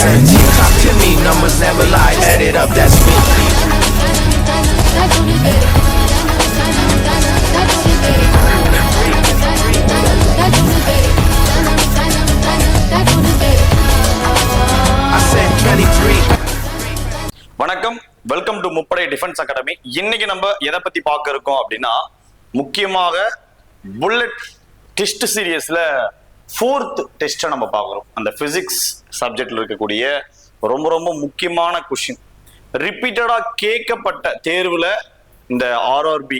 guaranteed. Talk to me, numbers never lie. Add it up, that's me. I said 23. வணக்கம், welcome to முப்படை defence academy. இன்னைக்கு நம்ம எதை பத்தி பார்க்க இருக்கோம் அப்படின்னா, முக்கியமாக புல்லட் டெஸ்ட் சீரியஸ்ல 4th டெஸ்ட்டை நம்ம பார்க்குறோம். அந்த பிசிக்ஸ் சப்ஜெக்ட்ல இருக்கக்கூடிய ரொம்ப ரொம்ப முக்கியமான கொஷின், ரிப்பீட்டடா கேட்கப்பட்ட தேர்வுல இந்த ஆர்ஆர்பி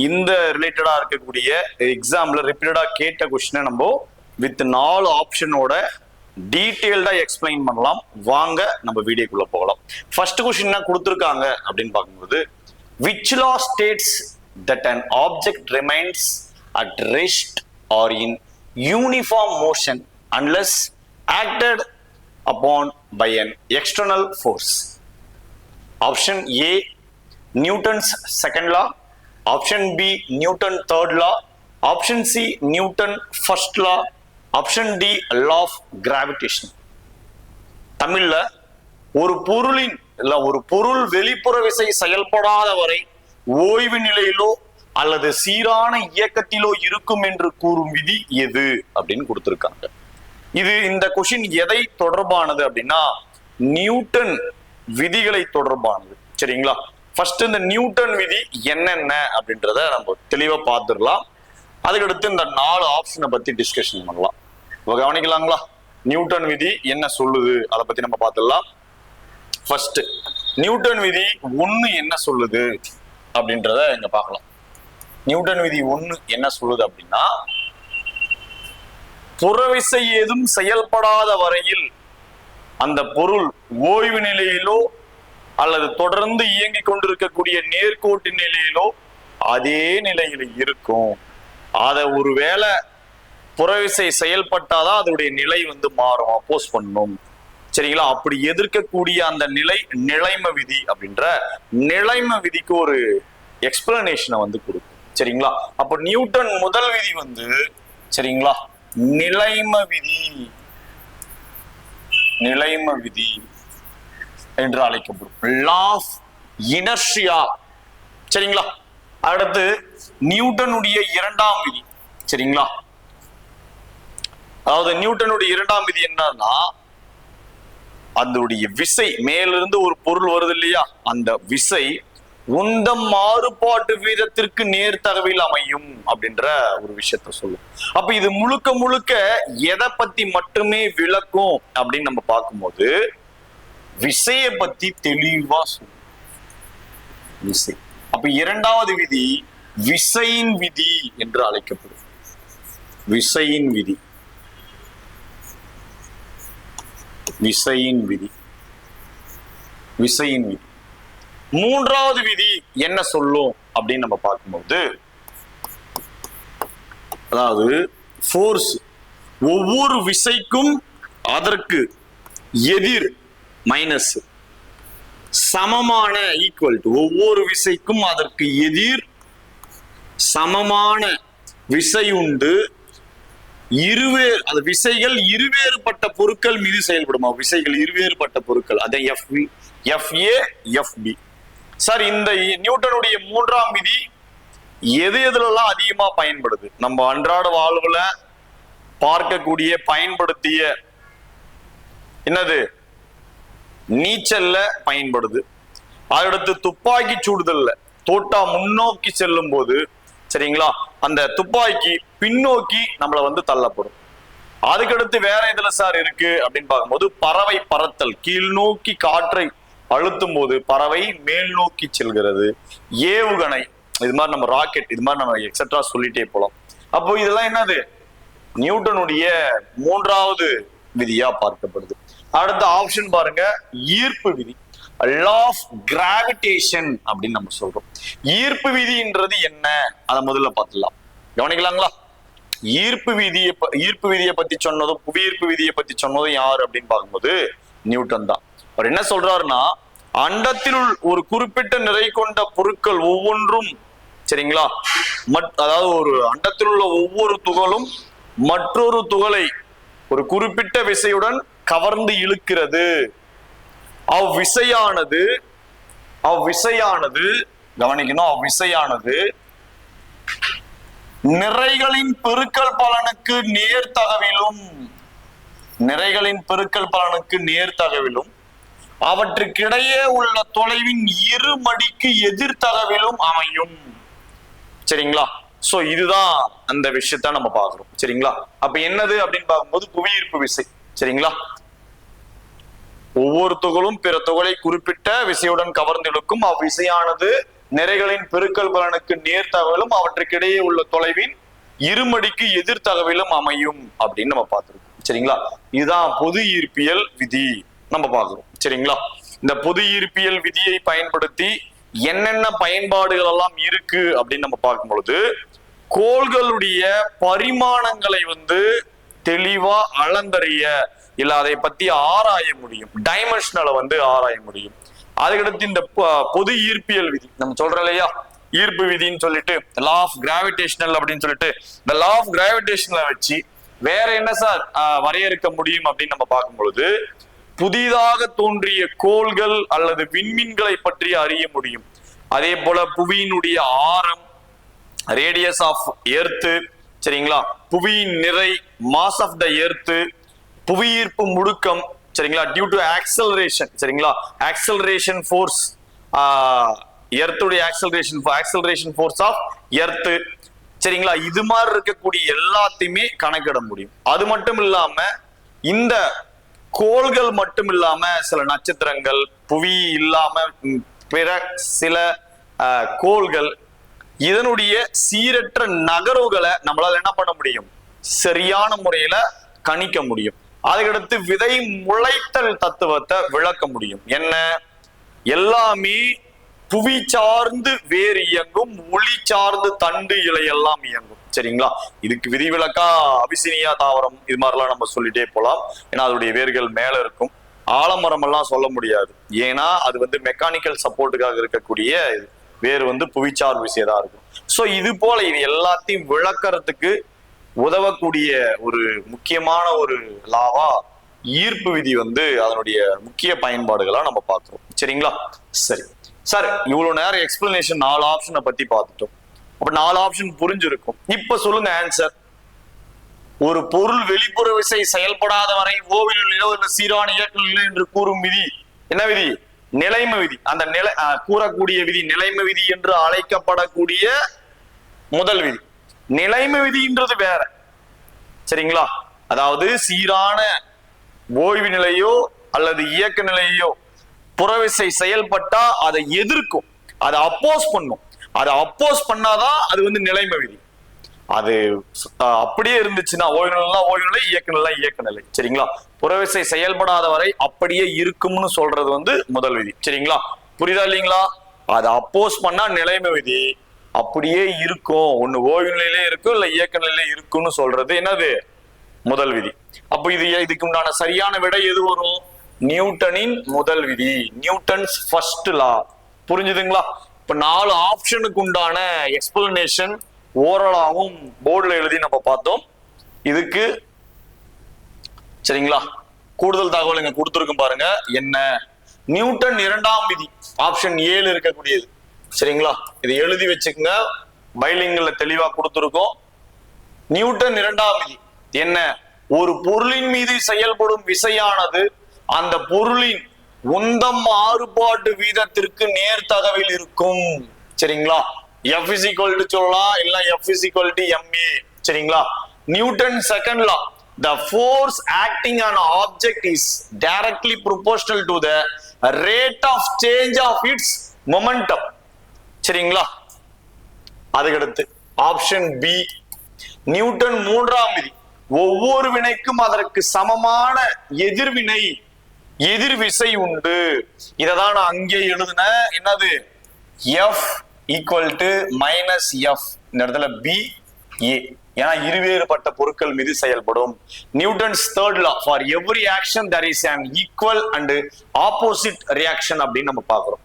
இந்த ரிலேட்டடா இருக்கக்கூடிய எக்ஸாம்ல ரிப்பீட்டடா கேட்ட கொஷினை நம்ம வித் 4 ஆப்ஷனோட டீட்டெயில்டா எக்ஸ்பிளைன் பண்ணலாம். வாங்க நம்ம வீடியோக்குள்ள போகலாம். ஃபர்ஸ்ட் கொஸ்டின் என்ன கொடுத்துருக்காங்க அப்படின்னு பார்க்கும்போது, which law states that an object remains at rest or in uniform motion unless acted upon by an external force? Option A, Newton's second law. Option B, Newton third law. Option C, Newton first law. Option D, law of gravitation. தமிழ்ல ஒரு பொருளின் இல்ல ஒரு பொருள் வெளிப்புற விசை செயல்படாத வரை ஓய்வு நிலையிலோ அல்லது சீரான இயக்கத்திலோ இருக்கும் என்று கூறும் விதி எது அப்படின்னு கொடுத்திருக்காங்க. இது இந்த கொஸ்டின் எதை தொடர்பானது அப்படின்னா, நியூட்டன் விதிகளை தொடர்பானது. சரிங்களா? ஃபர்ஸ்ட் இந்த நியூட்டன் விதி என்னென்ன அப்படின்றத நம்ம தெளிவா பார்த்துடலாம். அதுக்கடுத்து இந்த 4 ஆப்ஷனை பத்தி டிஸ்கஷன் பண்ணலாம். கவனிக்கலாங்களா? நியூட்டன் விதி என்ன சொல்லுது அதை பத்தி நம்ம பார்த்துடலாம். ஃபர்ஸ்ட் நியூட்டன் விதி 1 என்ன சொல்லுது அப்படின்றத இங்க பார்க்கலாம். நியூட்டன் விதி 1 என்ன சொல்லுது அப்படின்னா, புறவிசை ஏதும் செயல்படாத வரையில் அந்த பொருள் ஓய்வு நிலையிலோ அல்லது தொடர்ந்து இயங்கிக் கொண்டிருக்கக்கூடிய நேர்கோட்டு நிலையிலோ அதே நிலையில இருக்கும். அத ஒருவேளை புறவிசை செயல்பட்டாதான் அதோடைய நிலை மாறும், அப்போஸ் பண்ணும். சரிங்களா? அப்படி எதிர்க்கக்கூடிய அந்த நிலை நிலைம விதி அப்படின்ற நிலைம விதிக்கு ஒரு எக்ஸ்பிளனேஷனை கொடுக்கும். சரிங்களா? அப்ப நியூட்டன் முதல் விதி சரிங்களா, நிலைம விதி, நிலைம விதி என்று அழைக்கப்படும். Law of inertia. சரிங்களா? அடுத்து நியூட்டனுடைய 2ஆம் விதி. சரிங்களா? அதாவது நியூட்டனுடைய 2ஆம் விதி என்னன்னா, அதனுடைய விசை மேலிருந்து ஒரு பொருள் வருது இல்லையா, அந்த விசை உந்த மாறுபாட்டு வீதத்திற்கு நேர்தகவில் அமையும் அப்படின்ற ஒரு விஷயத்த சொல்லும். அப்ப இது முழுக்க முழுக்க எதை பத்தி மட்டுமே விளக்கும் அப்படின்னு நம்ம பார்க்கும்போது, விசைய பத்தி தெளிவா சொல்லும். விசை. அப்ப 2வது விதி விசையின் விதி என்று அழைக்கப்படும். விசையின் விதி, விசையின் விதி, விசையின் விதி. 3வது விதி என்ன சொல்லும் அப்படின்னு நம்ம பார்க்கும்போது, அதாவது ஃபோர்ஸ் ஒவ்வொரு விசைக்கும் அதற்கு எதிர் மைனஸ் சமமான ஈக்குவல் டு, ஒவ்வொரு விசைக்கும் அதற்கு எதிர் சமமான விசை உண்டு. அது விசைகள் இருவேறுபட்ட பொருட்கள் மீது செயல்படுமா? விசைகள் இருவேறுபட்ட பொருட்கள், அதை எஃப்வி, எஃப்ஏ, எஃப்பி. சார், இந்த நியூட்டனுடைய 3ஆம் விதி எதுலாம் அதிகமா பயன்படுது? நம்ம அன்றாட வாழ்வுல பார்க்கக்கூடிய பயன்படுத்திய என்னது, நீச்சல்ல பயன்படுது. அடுத்து துப்பாக்கி சூடுதல்ல தோட்டா முன்னோக்கி செல்லும் போது, சரிங்களா, அந்த துப்பாக்கி பின்னோக்கி நம்மள தள்ளப்படும். அதுக்கடுத்து வேற எதுல சார் இருக்கு அப்படின்னு பார்க்கும்போது, பறவை பறத்தல், கீழ் நோக்கி காற்றை அழுத்தும் போது பறவை மேல் நோக்கி செல்கிறது. ஏவுகணை, இது மாதிரி நம்ம ராக்கெட், இது மாதிரி நம்ம எக்ஸெட்ரா சொல்லிட்டே போலாம். அப்போ இதெல்லாம் என்னது, நியூட்டனுடைய 3வது விதியா பார்க்கப்படுது. அடுத்த ஆப்ஷன் பாருங்க, ஈர்ப்பு விதி, லா ஆஃப் கிராவிடேஷன் அப்படின்னு நம்ம சொல்றோம். ஈர்ப்பு விதின்றது என்ன, அதை முதல்ல பார்த்துலாம். கவனிக்கலாங்களா? ஈர்ப்பு விதியை பத்தி சொன்னதும் புவியீர்ப்பு விதியை பத்தி சொன்னதும் யாரு அப்படின்னு பார்க்கும்போது நியூட்டன் தான். அவர் என்ன சொல்றாருன்னா, அண்டத்தில் ஒரு குறிப்பிட்ட நிறை கொண்ட பொருட்கள் ஒவ்வொன்றும், சரிங்களா, அதாவது ஒரு அண்டத்தில் உள்ள ஒவ்வொரு துகளும் மற்றொரு துகளை ஒரு குறிப்பிட்ட விசையுடன் கவர்ந்து இழுக்கிறது. அவ்விசையானது கவனிக்கணும், அவ்விசையானது நிறைகளின் பெருக்கல் பலனுக்கு நேர்த்தகவிலும் அவற்றுக்கிடையே உள்ள தொலைவின் இருமடிக்கு எதிர்த்தகவிலும் அமையும். சரிங்களா? சோ இதுதான் அந்த விஷயத்த நம்ம பாக்குறோம். சரிங்களா? அப்ப என்னது அப்படின்னு பார்க்கும்போது புவியீர்ப்பு விசை. சரிங்களா? ஒவ்வொரு துகளும் பிற துகளை குறிப்பிட்ட விசையுடன் கவர்ந்திழுக்கும். அவ்விசையானது நிறைகளின் பெருக்கல் பலனுக்கு நேர்த்தகவிலும் அவற்றுக்கிடையே உள்ள தொலைவின் இருமடிக்கு எதிர்த்தகவிலும் அமையும் அப்படின்னு நம்ம பார்த்திருக்கோம். சரிங்களா? இதுதான் பொது ஈர்ப்பியல் விதி நம்ம பார்க்கிறோம். சரிங்களா? இந்த பொது ஈர்ப்பியல் விதியை பயன்படுத்தி என்னென்ன பயன்பாடுகள் எல்லாம் இருக்கு அப்படின்னு நம்ம பார்க்கும் பொழுது, கோள்களுடைய பரிமாணங்களை தெளிவா அளந்தறிய இல்ல அதை பத்தி ஆராய முடியும். டைமென்ஷனலை ஆராய முடியும். அதுக்கடுத்து இந்த பொது ஈர்ப்பியல் விதி நம்ம சொல்றோம் இல்லையா, ஈர்ப்பு விதின்னு சொல்லிட்டு லா ஆஃப் கிராவிடேஷனல் அப்படின்னு சொல்லிட்டு, இந்த லா ஆஃப் கிராவிடேஷனலை வச்சு வேற என்ன சார் வரையறுக்க முடியும் அப்படின்னு நம்ம பார்க்கும் பொழுது, புதிதாக தோன்றிய கோள்கள் அல்லது விண்மீன்களை பற்றி அறிய முடியும். அதே போல புவியினுடைய ஆரம், ரேடியஸ் ஆஃப் எர்த், சரிங்களா, புவியின் நிறை, மாஸ் ஆஃப் த எர்த், புவியீர்ப்பு முடுக்கம், சரிங்களா, டியூ டு ஆக்சலரேஷன், சரிங்களா, ஆக்சலரேஷன் ஃபோர்ஸ், எர்த்துடைய ஆக்சலரேஷன் ஃபோர்ஸ் ஆஃப் எர்த், சரிங்களா, இது மாதிரி இருக்கக்கூடிய எல்லாத்தையுமே கணக்கிட முடியும். அது மட்டும் இல்லாம இந்த கோள்கள் மட்டும் இல்லாம சில நட்சத்திரங்கள், புவி இல்லாம பிற சில கோள்கள், இதனுடைய சீரற்ற நகர்வுகளை நம்மளால என்ன பண்ண முடியும், சரியான முறையில கணிக்க முடியும். அதுக்கடுத்து விதை முளைத்தல் தத்துவத்தை விளக்க முடியும். என்ன, எல்லாமே புவி சார்ந்து வேறு இயங்கும், ஒளி சார்ந்து தண்டு இலை எல்லாம் இயங்கும். சரிங்களா? இதுக்கு விதிவிலக்கா அபிசினியா தாவரம் இது மாதிரிலாம் நம்ம சொல்லிட்டே போலாம். ஏன்னா அதோடைய வேர்கள் மேல இருக்கும். ஆலமரம் எல்லாம் சொல்ல முடியாது, ஏன்னா அது மெக்கானிக்கல் சப்போர்ட்டுக்காக இருக்கக்கூடிய வேறு புவிச்சார் விஷயதா இருக்கும். சோ இது போல இது எல்லாத்தையும் விளக்கறதுக்கு உதவக்கூடிய ஒரு முக்கியமான ஒரு லாவா ஈர்ப்பு விதி அதனுடைய முக்கிய பயன்பாடுகளா நம்ம பார்க்கிறோம். சரிங்களா? சரி சார், இவ்வளவு நேரம் எக்ஸ்பிளனேஷன் 4 ஆப்ஷனை பத்தி பார்த்துட்டோம். அப்ப 4 ஆப்ஷன் புரிஞ்சிருக்கும். இப்ப சொல்லுங்க ஆன்சர். ஒரு பொருள் வெளிப்புற விசை செயல்படாத வரை ஓவில் நிலோ இல்ல சீரான இயக்க நிலை என்று கூறும் விதி என்ன விதி? நிலைம விதி. அந்த கூறக்கூடிய விதி நிலைம விதி என்று அழைக்கப்படக்கூடிய முதல் விதி. நிலைம விதின்றது வேற. சரிங்களா? அதாவது சீரான ஓய்வு நிலையோ அல்லது இயக்க நிலையோ புறவிசை செயல்பட்டா அதை எதிர்க்கும், அதை அப்போஸ் பண்ணும். அதை அப்போஸ் பண்ணாதான் அது நிலைம விதி. அது அப்படியே இருந்துச்சுன்னா ஓய்வு நிலை, இயக்க நிலை, இயக்க நிலை. சரிங்களா? புறவிசை செயல்படாத வரை அப்படியே இருக்கும்னு சொல்றது முதல் விதி. சரிங்களா? புரியுதா இல்லைங்களா? அதை அப்போஸ் பண்ணா நிலைம விதி, அப்படியே இருக்கும், ஒண்ணு ஓய்வு நிலையிலே இருக்கும் இல்ல இயக்க நிலையிலே இருக்கும்னு சொல்றது என்னது? முதல் விதி. அப்ப இதுக்கு உண்டான சரியான விடை எது வரும்? நியூட்டனின் முதல் விதி, நியூட்டன்ஸ் ஃபர்ஸ்ட் லா. புரிஞ்சுதுங்களா? இப்ப 4 ஆப்ஷனுக்கு உண்டான எக்ஸ்பிளனேஷன் ஓரலாவும் போர்டுல எழுதி நம்ம பார்த்தோம். இதுக்கு சரிங்களா கூடுதல் தகவல் இங்க கொடுத்துருக்கும் பாருங்க. என்ன, நியூட்டன் இரண்டாம் விதி ஆப்ஷன் 7 இருக்கக்கூடியது. சரிங்களா? இதை எழுதி வச்சுக்கோங்க, பைலிங்கல்ல தெளிவா கொடுத்துருக்கோம். நியூட்டன் இரண்டாம் விதி என்ன, ஒரு பொருளின் மீது செயல்படும் விசையானது அந்த பொருளின் உந்த மாறுபாட்டு வீதத்திற்கு நேர்த்தகவில் இருக்கும். சரிங்களா? F is equal to சொல்லலாம், இல்ல F is equal to ma. சரிங்களா? Newton second law, the force acting on an object is directly proportional to the rate of change of its momentum. சரிங்களா? அதுக்கடுத்து ஆப்ஷன் பி, நியூட்டன் மூன்றாம் விதி, ஒவ்வொரு வினைக்கும் அதற்கு சமமான எதிர்விசை உண்டு. இததான் நான் அங்கே எழுதுன என்னது, F equal to minus F. இந்த இடத்துல B A, ஏன்னா இருவேறுபட்ட பொருட்கள் மீது செயல்படும். Newton's third law, for every action there is an equal and opposite reaction அப்படின்னு நம்ம பார்க்கிறோம்.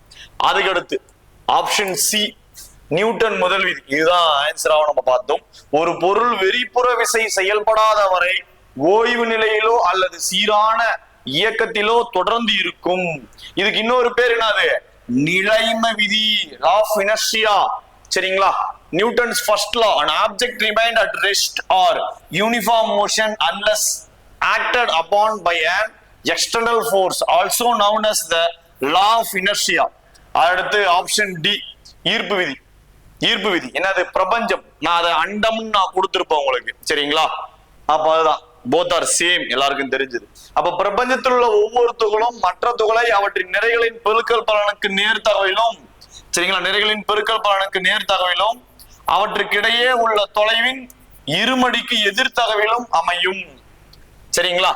அதுக்கடுத்து ஆப்ஷன் சி, நியூட்டன் முதல் விதி. இதுதான் ஆன்சராக நம்ம பார்த்தோம். ஒரு பொருள் வெளிப்புற விசை செயல்படாத வரை ஓய்வு நிலையிலோ அல்லது சீரான இயக்கத்திலோ தொடர்ந்து இருக்கும். இதுக்கு இன்னொரு பேர் என்னது? நிலைம விதி, law of inertia. சரிங்களா? Newton's first law, an object remained at rest or uniform motion unless acted upon by an external force, also known as the law of inertia. அடுத்து ஆப்ஷன் டி, ஈர்ப்பு விதி. ஈர்ப்பு விதி என்னது? பிரபஞ்சம். நான் அதை அண்டம்னு நான் கொடுத்திருப்பேன் உங்களுக்கு. சரிங்களா? அப்ப அதுதான் both are same, எல்லாருக்கும் தெரிஞ்சது. அப்ப பிரபஞ்சத்தில் உள்ள ஒவ்வொரு துகளும் மற்ற துகளை அவற்றின் நிறைகளின் பெருக்கல் பலனுக்கு நேர்த்தகவிலும், சரிங்களா, நிறைகளின் பெருக்கல் பலனுக்கு நேர்த்தகவிலும் அவற்றுக்கிடையே உள்ள தொலைவின் இருமடிக்கு எதிர்த்தகவிலும் அமையும். சரிங்களா?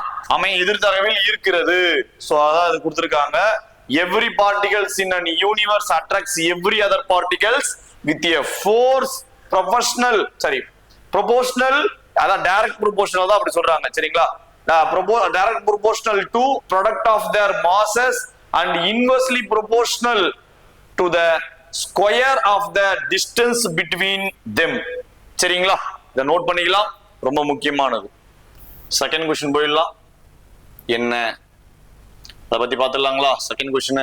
எதிர்த்தகவில் ஈர்க்கிறது. சோ அதாவது கொடுத்திருக்காங்க, every particles in an universe attracts every other particles with a force proportional, அதான் டைரக்ட் ப்ரொபோர்ஷனல் தான் அப்படி சொல்றாங்க. சரிங்களா? Direct proportional to product of their masses and inversely proportional to the square of the distance between them. சரிங்களா? இதை note பண்ணிக்கலாம், ரொம்ப முக்கியமானது. செகண்ட் क्वेश्चन போயிடலாம். என்ன அதை பத்தி பார்த்துடலாங்களா? செகண்ட் क्वेश्चन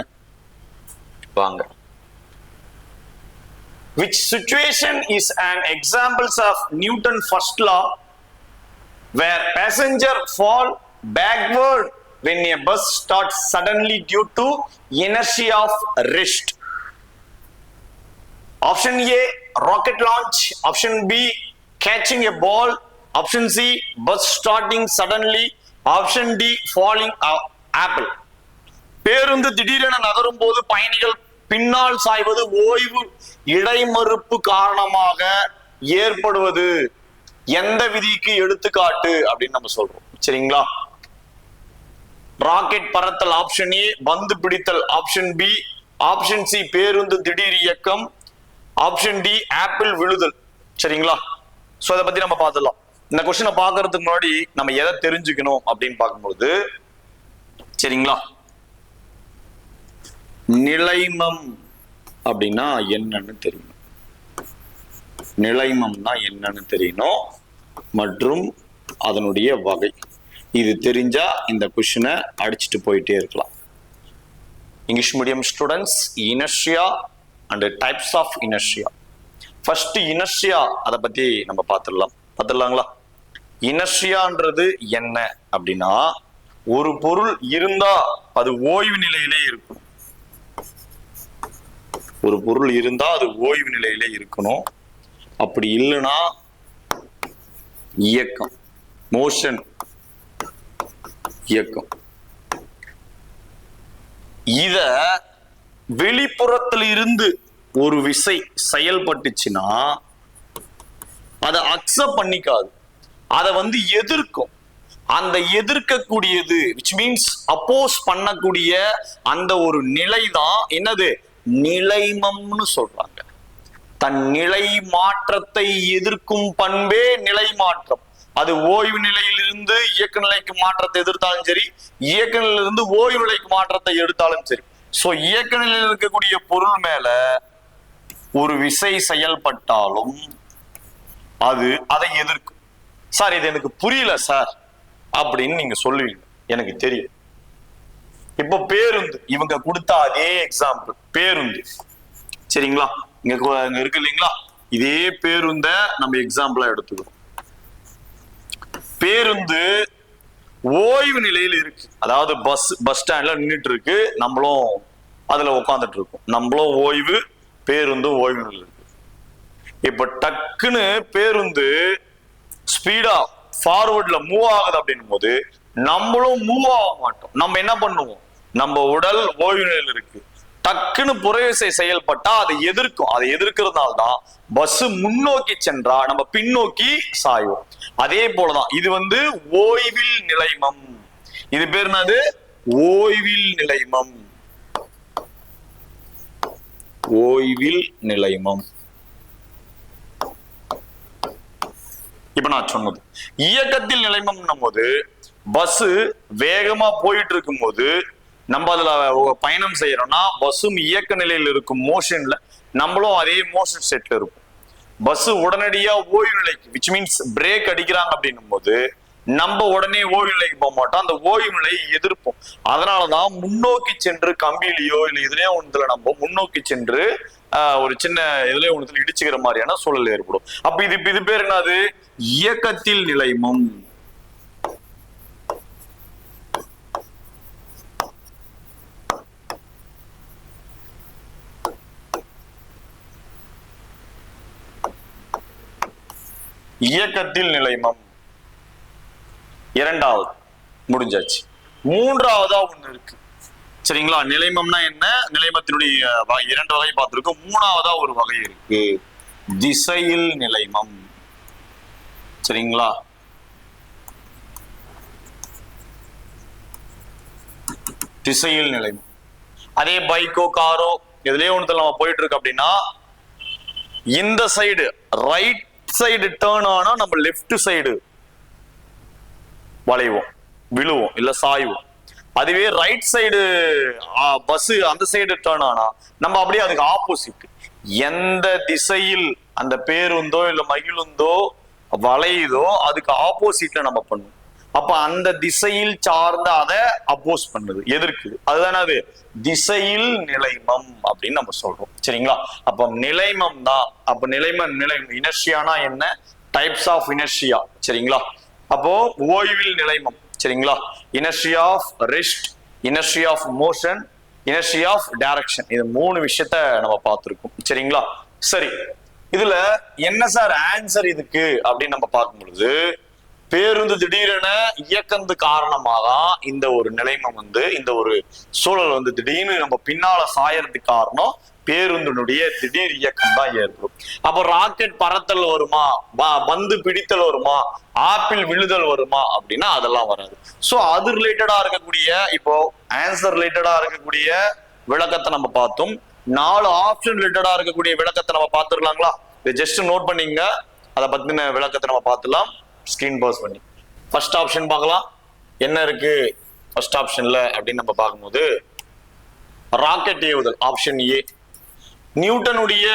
வாங்க. Which situation is an examples of Newton first law where passenger fall backward when a bus starts suddenly due to inertia of rest? Option A, rocket launch. Option B, catching a ball. Option C, bus starting suddenly. Option D, falling apple. பேருந்து திடீரென நகரும் போது பயணிகள் பின்னால் சாய்வது ஓய்வு இடைமறுப்பு காரணமாக ஏற்படுவது எந்த விதிக்கு எடுத்துக்காட்டு அப்படின்னு நம்ம சொல்றோம். சரிங்களா? ராக்கெட் பறத்தல் ஆப்ஷன் ஏ, பந்து பிடித்தல் ஆப்ஷன் பி, ஆப்ஷன் சி பேருந்து திடீர் இயக்கம், ஆப்ஷன் டி ஆப்பிள் விழுதல். சரிங்களா? சோ அதை பத்தி நம்ம பார்த்துடலாம். இந்த கொஸ்டினை பார்க்கறதுக்கு முன்னாடி நம்ம எதை தெரிஞ்சுக்கணும் அப்படின்னு பார்க்கும்போது, சரிங்களா, நிலைமம் அப்படின்னா என்னன்னு தெரியணும். நிலைமம்னா என்னன்னு தெரியணும் மற்றும் அதனுடைய வகை. இது தெரிஞ்சா இந்த கொஸ்டினை அடிச்சுட்டு போயிட்டே இருக்கலாம். English medium students, inertia and types of inertia. First inertia, அதை பத்தி நம்ம பார்த்துடலாங்களா? இனர்ஷியான்றது என்ன அப்படின்னா, ஒரு பொருள் இருந்தா அது ஓய்வு நிலையிலே இருக்கும். ஒரு பொருள் இருந்தா அது ஓய்வு நிலையிலே இருக்கணும். அப்படி இல்லைன்னா இயக்கம், மோஷன், இயக்கம். இத வெளிப்புறத்தில் இருந்து ஒரு விசை செயல்பட்டுச்சுன்னா அதை அக்செப்ட் பண்ணிக்காது, அதை எதிர்க்கும். அந்த எதிர்க்கக்கூடியது which means அப்போஸ் பண்ணக்கூடிய அந்த ஒரு நிலை தான் என்னது? நிலைமம்னு சொல்றாங்க. தன் நிலை மாற்றத்தை எதிர்க்கும் பண்பே நிலை மாற்றம். அது ஓய்வு நிலையிலிருந்து இயக்க நிலைக்கு மாற்றத்தை எதிர்த்தாலும் சரி, இயக்க நிலையிலிருந்து ஓய்வு நிலைக்கு மாற்றத்தை எடுத்தாலும் சரி. சோ இயக்க நிலையில் இருக்கக்கூடிய பொருள் மேல ஒரு விசை செயல்பட்டாலும் அது அதை எதிர்க்கும். சார் இது எனக்கு புரியல சார் அப்படின்னு நீங்க சொல்லுவீங்க, எனக்கு தெரியும். இப்போ பேருந்து, இவங்க கொடுத்த அதே எக்ஸாம்பிள் பேருந்து. சரிங்களா? இங்க இருக்கு இல்லைங்களா? இதே பேருந்த நம்ம எக்ஸாம்பிளா எடுத்துக்கிறோம். பேருந்து ஓய்வு நிலையில் இருக்கு. அதாவது பஸ் ஸ்டாண்ட்ல நின்றுட்டு இருக்கு, நம்மளும் அதுல உட்காந்துட்டு இருக்கோம். நம்மளும் ஓய்வு, பேருந்தும் ஓய்வு நிலையில் இருக்கு. இப்ப டக்குன்னு பேருந்து ஸ்பீடா ஃபார்வர்ட்ல மூவ் ஆகுது அப்படின்னும் போது நம்மளும் மூவ் ஆக மாட்டோம். நம்ம என்ன பண்ணுவோம்? நம்ம உடல் ஓய்வு நிலையில் இருக்கு. டக்குன்னு புறவிசை செயல்பட்டா அதை எதிர்க்கும். அதை எதிர்க்கிறதுனால தான் பஸ் முன்னோக்கி சென்றா நம்ம பின்னோக்கி சாய்வோம். அதே போலதான் இது ஓய்வில் நிலைமம். இது பேர் என்னது? ஓய்வில் நிலைமம். ஓய்வில் நிலைமம். இப்ப நான் சொன்னது இயக்கத்தில் நிலைமம் போது பஸ் வேகமா போயிட்டு இருக்கும் போது நம்ம அதுல பயணம் செய்யறோம்னா பஸ்ஸும் இயக்க நிலையில் இருக்கும், மோஷன்ல நம்மளும் அதே மோஷன் ஸ்டேட்ல இருக்கும். பஸ் உடனடியா ஓய்வு நிலைக்கு which means பிரேக் அடிக்கிறாங்க அப்படின்னும் போது நம்ம உடனே ஓய்வு நிலைக்கு போக மாட்டோம், அந்த ஓய்வு நிலையை எதிர்ப்போம். அதனாலதான் முன்னோக்கி சென்று கம்பியிலையோ இல்ல இதுலயோ ஒண்ணுல நம்ம முன்னோக்கி சென்று ஒரு சின்ன இதுலயோ ஒண்ணுல இடிச்சுக்கிற மாதிரியான சூழல் ஏற்படும். அப்ப இது பேர் என்னது? இயக்கத்தில் நிலைமம். இயக்கத்தில் நிலைமம் இரண்டாவது முடிஞ்சாச்சு. மூன்றாவதா ஒண்ணு இருக்கு சரிங்களா. நிலைமம்னா என்ன? நிலைமத்தினுடைய இரண்டு வகை பார்த்திருக்கோம். மூணாவதா ஒரு வகை இருக்கு, திசையில் நிலைமம். சரிங்களா. திசையில் நிலைமம் அதே பைக்கோ காரோ எதுலயே ஒண்ணுல நம்ம போயிட்டு இருக்கு அப்படின்னா, இந்த சைடு ரைட் சைடு டேர்ன் ஆனா நம்ம லெஃப்ட் சைடு வளைவோம், விழுவோம், இல்ல சாய்வோம். அதுவே ரைட் சைடு பஸ் அந்த சைடு டேர்ன் ஆனா நம்ம அப்படியே அதுக்கு ஆப்போசிட். எந்த திசையில் அந்த பேருந்தோ இல்ல மகிழுந்தோ வளையுதோ அதுக்கு ஆப்போசிட்ல நம்ம பண்ணுவோம். அப்ப அந்த திசையில் சார்ந்த அதை அப்போஸ் பண்ணுது, எதிர்க்குது. அதுதானே அது திசையில் நிலைமம் அப்படின்னு நம்ம சொல்றோம். சரிங்களா. அப்ப நிலைமம் தான். அப்ப நிலை இனர்ஷியானா என்ன? Types of inertia. சரிங்களா. அப்போ ஓய்வில் நிலைமம். சரிங்களா. Inertia of rest, inertia of motion, inertia of direction. இது மூணு விஷயத்த நம்ம பார்த்திருக்கோம். சரிங்களா. சரி, இதுல என்ன சார் ஆன்சர் இதுக்கு அப்படின்னு நம்ம பார்க்கும் பொழுது, பேருந்து திடீரென இயக்கந்து காரணமாக இந்த ஒரு நிலைமம் இந்த ஒரு சூழல் திடீர்னு நம்ம பின்னால சாயறதுக்கு காரணம் பேருந்தினுடைய திடீர் இயக்கம் தான் ஏற்படும். அப்ப ராக்கெட் பறத்தல் வருமா, பந்து பிடித்தல் வருமா, ஆப்பிள் விழுதல் வருமா அப்படின்னா அதெல்லாம் வராது. சோ அது ரிலேட்டடா இருக்கக்கூடிய, இப்போ ஆன்சர் ரிலேட்டடா இருக்கக்கூடிய விளக்கத்தை நம்ம பார்த்தோம். 4 ஆப்ஷன் ரிலேட்டடா இருக்கக்கூடிய விளக்கத்தை நம்ம பார்த்துடலாங்களா? இதை ஜஸ்ட் நோட் பண்ணீங்க, அதை பத்தின விளக்கத்தை நம்ம பார்த்துலாம். ஸ்கிரீன் பாஸ் பண்ணி ஃபர்ஸ்ட் ஆப்ஷன் பார்க்கலாம். என்ன இருக்கு ஃபர்ஸ்ட் ஆப்ஷன்ல அப்படின்னு நம்ம பார்க்கும்போது, ராக்கெட் ஏவுதல் ஆப்ஷன் ஏ. நியூட்டனுடைய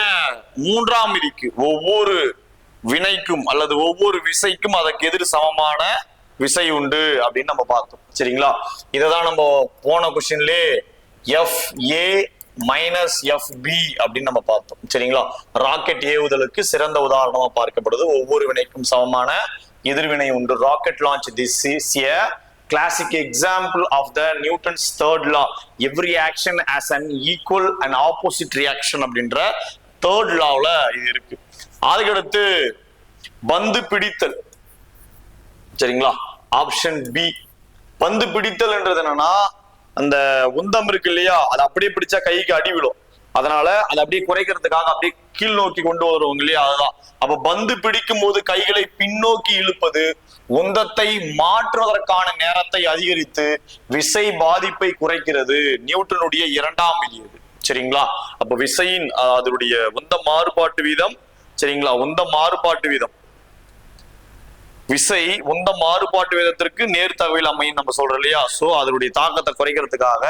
3ஆம் விதிக்கு ஒவ்வொரு வினைக்கும் அல்லது ஒவ்வொரு விசைக்கும் அதற்கு எதிர் சமமான விசை உண்டு அப்படின்னு நம்ம பார்த்தோம். சரிங்களா. இததான் நம்ம போன கொஸ்டின்லே FA மைனஸ் FB அப்படின்னு நம்ம பார்த்தோம். சரிங்களா. ராக்கெட் ஏவுதலுக்கு சிறந்த உதாரணமா பார்க்கப்படுது. ஒவ்வொரு வினைக்கும் சமமான எதிர்வினை உண்டு. Rocket launch, this is a classic example of the Newton's third law. Every action has an equal and opposite reaction அப்படின்ற third lawல இது இருக்கு. அதுக்கடுத்து பந்து பிடித்தல். சரிங்களா. Option B. பந்து பிடித்தல் என்றது என்னன்னா, அந்த உந்தம் இருக்கு இல்லையா, அது அப்படியே பிடிச்சா கைக்கு அடி விழும். அதனால அதை அப்படியே குறைக்கிறதுக்காக அப்படியே கீழ் நோக்கி கொண்டு வருவாங்க இல்லையா, அதுதான். அப்ப பந்து பிடிக்கும் போது கைகளை பின்னோக்கி இழுப்பது உந்தத்தை மாற்றுவதற்கான நேரத்தை அதிகரித்து விசை பாதிப்பை குறைக்கிறது. நியூட்டனுடைய 2ஆம் விதி அது. சரிங்களா. அப்ப விசையின் அதனுடைய உந்த மாறுபாட்டு வீதம். சரிங்களா. உந்த மாறுபாட்டு வீதம், விசை உந்த மாறுபாட்டு வீதத்திற்கு நேர்த்தகவில் அமையும் நம்ம சொல்றோம் இல்லையா. சோ அதனுடைய தாக்கத்தை குறைக்கிறதுக்காக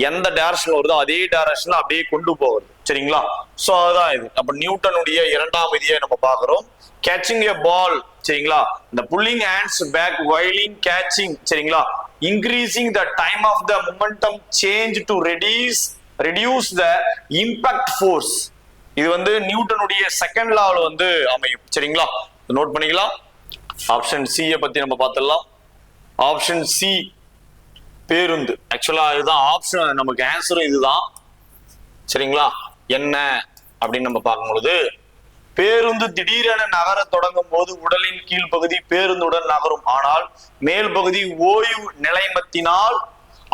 எந்த டைரக்ஷன் வருதோ அதே டைரக்ஷன்ல அப்படியே கொண்டு போகுது. சரிங்களா. சோ அதுதான் இது. அப்ப நியூட்டனுடைய 2ஆம் விதியை நம்ம பாக்குறோம். Catching a ball. சரிங்களா. இந்த pulling hands back while catching. சரிங்களா. Increasing the time of the momentum change to reduce the impact force. இது நியூட்டனுடைய செகண்ட் லாவில் அமையும். சரிங்களா. நோட் பண்ணிக்கலாம். ஆப்ஷன் சி பத்தி நம்ம பார்த்துடலாம். ஆப்ஷன் சி பேருந்து. ஆக்சுவலா இதுதான் ஆப்ஷன், நமக்கு ஆன்சரும் இதுதான். சரிங்களா. என்ன அப்படின்னு நம்ம பார்க்கும்பொழுது, பேருந்து திடீரென நகர தொடங்கும் போது உடலின் கீழ்ப்பகுதி பேருந்துடன் நகரும். ஆனால் மேல் பகுதி ஓய்வு நிலைமத்தினால்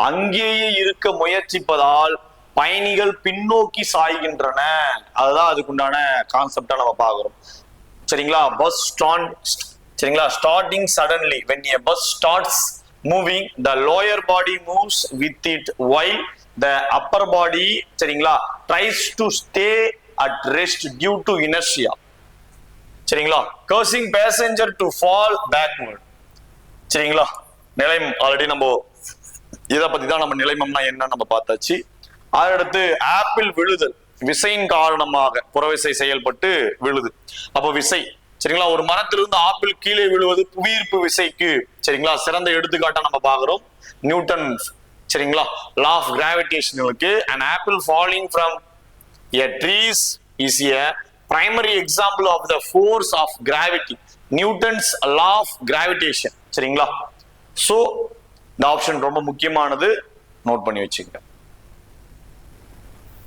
அங்கேயே இருக்க முயற்சிப்பதால் பயணிகள் பின்னோக்கி சாய்கின்றன. அதுதான் அதுக்குண்டான கான்செப்டா நம்ம பார்க்கிறோம். சரிங்களா. பஸ் சரிங்களா. Starting suddenly, when a bus starts moving, the lower body moves with it while the upper body சரிங்களா tries to stay at rest due to inertia. சரிங்களா. causing passenger to fall backward. சரிங்களா. நிலைமம் already நம்ம இதை பத்தி தான் நம்ம நிலைமம்னா என்ன நம்ம பார்த்தாச்சு. அதடுத்து ஆப்பிள் விழுதல், விசையின் காரணமாக புறவிசை செயல்பட்டு விழுது. அப்போ விசை சரிங்களா. ஒரு மரத்திலிருந்து ஆப்பிள் கீழே விழுவது புவியீர்ப்பு விசைக்கு சரிங்களா சிறந்த எடுத்துக்காட்டா நம்ம பாக்குறோம். நியூட்டன் சரிங்களா லா ஆஃப் கிராவிடேஷனுக்கு an apple falling from a trees is a primary example of the force of gravity, Newton's law of gravitation சரிங்களா. சோ இந்த ஆப்ஷன் ரொம்ப முக்கியமானது, நோட் பண்ணி வச்சுக்கங்க.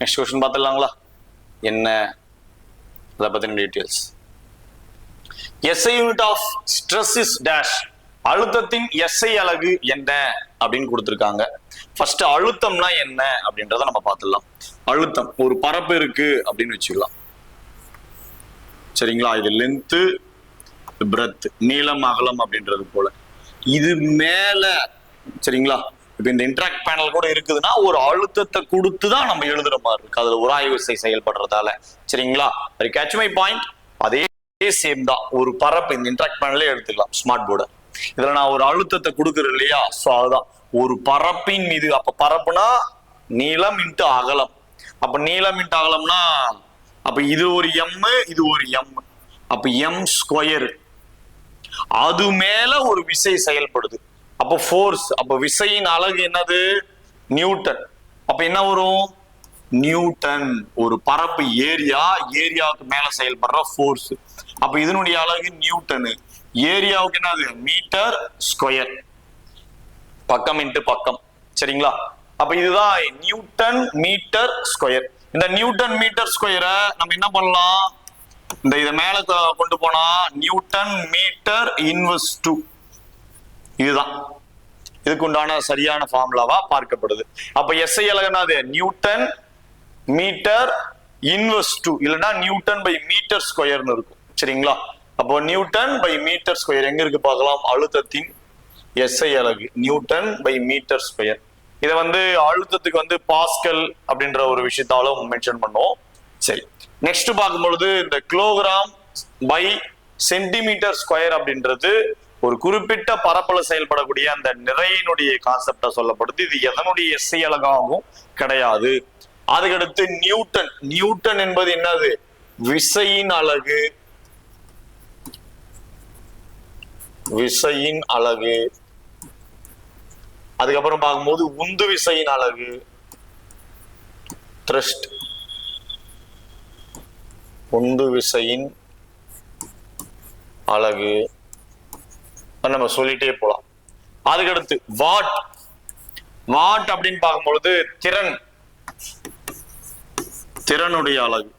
நெக்ஸ்ட் क्वेश्चन பார்த்துடலாங்களா? என்ன அத பத்தின details. SI unit of stress is dash, அழுத்தத்தின் SI அலகு என்ன அப்படின்னு கொடுத்திருக்காங்க. ஃபர்ஸ்ட் அழுத்தம்னா என்ன அப்படின்றத நம்ம பார்த்துடலாம். அழுத்தம் ஒரு பரப்பு இருக்கு அப்படின்னு வச்சுக்கலாம் சரிங்களா. இது லென்த், பிரெத், நீளம் அகலம் அப்படின்றது போல. இது மேல சரிங்களா. இப்ப இந்த இன்டராக்ட் பேனல் கூட இருக்குதுன்னா ஒரு அழுத்தத்தை கொடுத்து தான் நம்ம எழுதுற மாதிரி இருக்கு, அதுல உராய்வு விசை செயல்படுறதால சரிங்களா. Catch my point. அதே சேம் தான் ஒரு பரப்பு இந்த இன்டராக்ட் பேனலே எடுத்துக்கலாம் ஸ்மார்ட் போர்டு. இதுல நான் ஒரு அழுத்தத்தை கொடுக்குறேன் இல்லையா, சோ அதுதான் ஒரு பரப்பின் மீது. அப்ப பரப்புனா நீளம் இன்ட்டு அகலம். அப்ப நீளம் இன்ட்டு அகலம்னா அப்ப இது ஒரு எம், இது ஒரு எம், அப்ப எம் ஸ்கொயர். அது மேல ஒரு விசை செயல்படுது, அப்ப ஃபோர்ஸ். அப்ப விசையின் அலகு என்னது? நியூட்டன். அப்ப என்ன வரும்? நியூட்டன். ஒரு பரப்பு ஏரியா, ஏரியாவுக்கு மேல செயல்படுற ஃபோர்ஸ். அப்ப இதனுடைய அலகு நியூட்டன். ஏரியாவுக்கு என்னது? Metre square. பக்கம் இன்ட்டு பக்கம் சரிங்களா. அப்ப இதுதான் நியூட்டன் மீட்டர் ஸ்கொயர். இந்த நியூட்டன் மீட்டர் ஸ்கொயரை நம்ம என்ன பண்ணலாம்? இந்த இதை மேல கொண்டு போனா நியூட்டன் மீட்டர் இன்வெர்ஸ் 2. இதுதான் இதுக்கு உண்டான சரியான ஃபார்முலாவா பார்க்கப்படுது. அப்ப SI அலகு என்னது? நியூட்டன் மீட்டர் இன்வெர்ஸ் 2, இல்லைன்னா நியூட்டன் பை மீட்டர் ஸ்கொயர்னு இருக்கும் சரிங்களா. அப்போ நியூட்டன் பை மீட்டர் ஸ்கொயர் எங்க இருக்கு பார்க்கலாம். அழுத்தத்தின் SI அலகு நியூட்டன் பை மீட்டர் ஸ்கொயர். இதை அழுத்தத்துக்கு பாஸ்கல் அப்படின்ற ஒரு விஷயத்தாலும் மென்ஷன் பண்ணுவோம். சரி, நெக்ஸ்ட் பார்க்கும்பொழுது இந்த கிலோகிராம் பை சென்டிமீட்டர் ஸ்கொயர் அப்படின்றது ஒரு குறிப்பிட்ட பரப்பள செயல்படக்கூடிய அந்த நிறையினுடைய கான்செப்டா சொல்லப்படுது. இது எதனுடைய SI அலகாகவும் கிடையாது. அதுக்கடுத்து நியூட்டன். நியூட்டன் என்பது என்னது? விசையின் அலகு. விசையின் அலகு. அதுக்கப்புறம் பார்க்கும்போது உந்து விசையின் அலகு த்ரஸ்ட். உந்து விசையின் அலகு நம்ம சொல்லிட்டே போலாம். அதுக்கடுத்து வாட். வாட் அப்படின்னு பார்க்கும்பொழுது திறன், திறனுடைய அலகு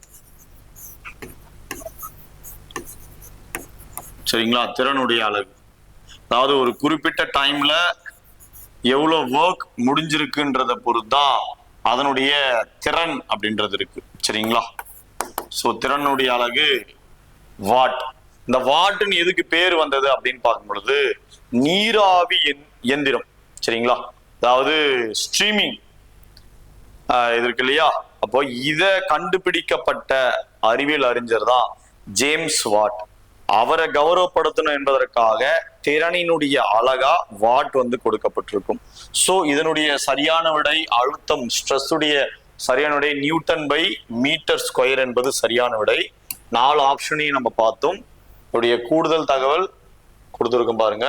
சரிங்களா. திறனுடைய அலகு அதாவது ஒரு குறிப்பிட்ட டைம்ல எவ்வளவு ஒர்க் முடிஞ்சிருக்குன்றத பொறுத்துதான் அதனுடைய திறன் அப்படின்றது இருக்கு சரிங்களா. சோ திறனுடைய அலகு வாட். இந்த வாட்னு எதுக்கு பேர் வந்தது அப்படின்னு பார்க்கும் பொழுது நீராவி இயந்திரம் சரிங்களா. அதாவது ஸ்ட்ரீமிங் இது இருக்கு இல்லையா. அப்போ இத கண்டுபிடிக்கப்பட்ட அறிவியல் அறிஞர் தான் ஜேம்ஸ் வாட். அவரை கௌரவப்படுத்தணும் என்பதற்காக திறனினுடைய அலகா வாட் கொடுக்கப்பட்டிருக்கும். சோ இதனுடைய சரியான விடை அழுத்தம், ஸ்ட்ரெஸ் உடைய சரியான விடை நியூட்டன் பை மீட்டர் ஸ்கொயர் என்பது சரியான விடை. 4 ஆப்ஷனையும் நம்ம பார்த்தோம். இதோடைய கூடுதல் தகவல் கொடுத்துருக்கோம் பாருங்க,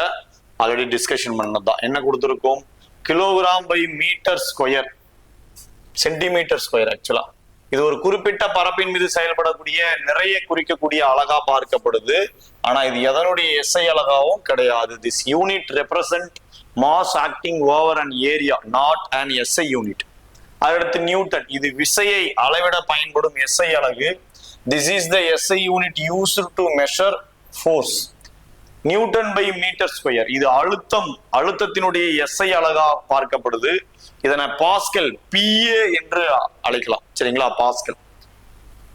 ஆல்ரெடி டிஸ்கஷன் பண்ணதுதான். என்ன கொடுத்துருக்கோம்? Kilogram per metre square, centimetre square. Actually இது ஒரு குறிப்பிட்ட பரப்பின் மீது செயல்படக்கூடிய நிறைய குறிக்கக்கூடிய அலகா பார்க்கப்படுது. ஆனா இது எதனுடைய SI அலகாவும் கிடையாது. This unit represent mass acting over an area, not an SI unit. அடுத்து நியூட்டன். இது விசையை அளவிட பயன்படும் SI அலகு. This is the SI unit used to measure force. Newton by metre square. இது அழுத்தம், அழுத்தத்தினுடைய SI அலகா பார்க்கப்படுது. இதனை பாஸ்கல், PA என்று அழைக்கலாம் சரிங்களா. Pascal.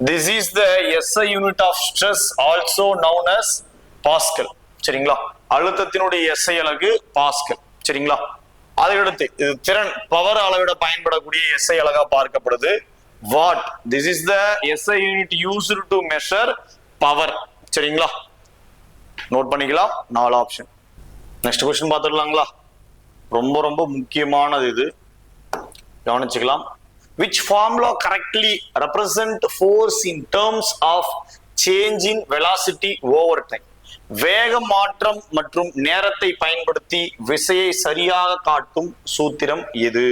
This is the SI unit of stress, also known as pascal சரிங்களா. அழுத்தத்தினுடைய SI அலகு பாஸ்கல் சரிங்களா. அதுக்கடுத்து இது திறன், பவர் அளவிட பயன்படக்கூடிய SI அலகா பார்க்கப்படுது what. This is the SI unit used to measure power சரிங்களா. நோட் பண்ணிக்கலாம். 4 ஆப்ஷன். Next question பார்த்துடலாங்களா. ரொம்ப ரொம்ப முக்கியமானது இது, கவனிச்சுக்கலாம். Which formula correctly represent force in terms of change in velocity over time. வேக மாற்றம் மற்றும் நேரத்தை பயன்படுத்தி விசையை சரியாக காட்டும் சூத்திரம் எது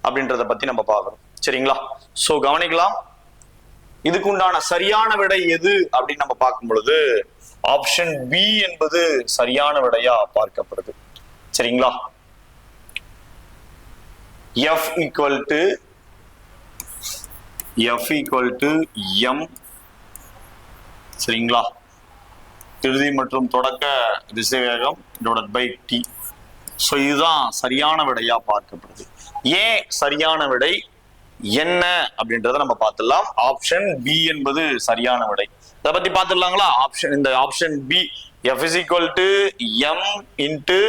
அப்படின்றத பத்தி நம்ம பார்க்கணும். சரிங்களா? சோ கவனிக்கலாம். இதுக்கு உண்டான சரியான விடை எது அப்படின்னு நம்ம பார்க்கும் பொழுது ஆப்ஷன் பி என்பது சரியான விடையா பார்க்கப்படுது. சரிங்களா? F equal to m. சரிங்களா? இறுதி மற்றும் தொடக்க திசைவேகம் டிவைடட் பை t. சோ இதுதான் சரியான விடையா பார்க்கப்படுது. ஏன் சரியான விடை என்ன அப்படின்றத நம்ம பார்த்துடலாம். ஆப்ஷன் பி என்பது சரியான விடை. இதை பத்தி பார்த்துடலாங்களா? இந்த option B F is equal to m into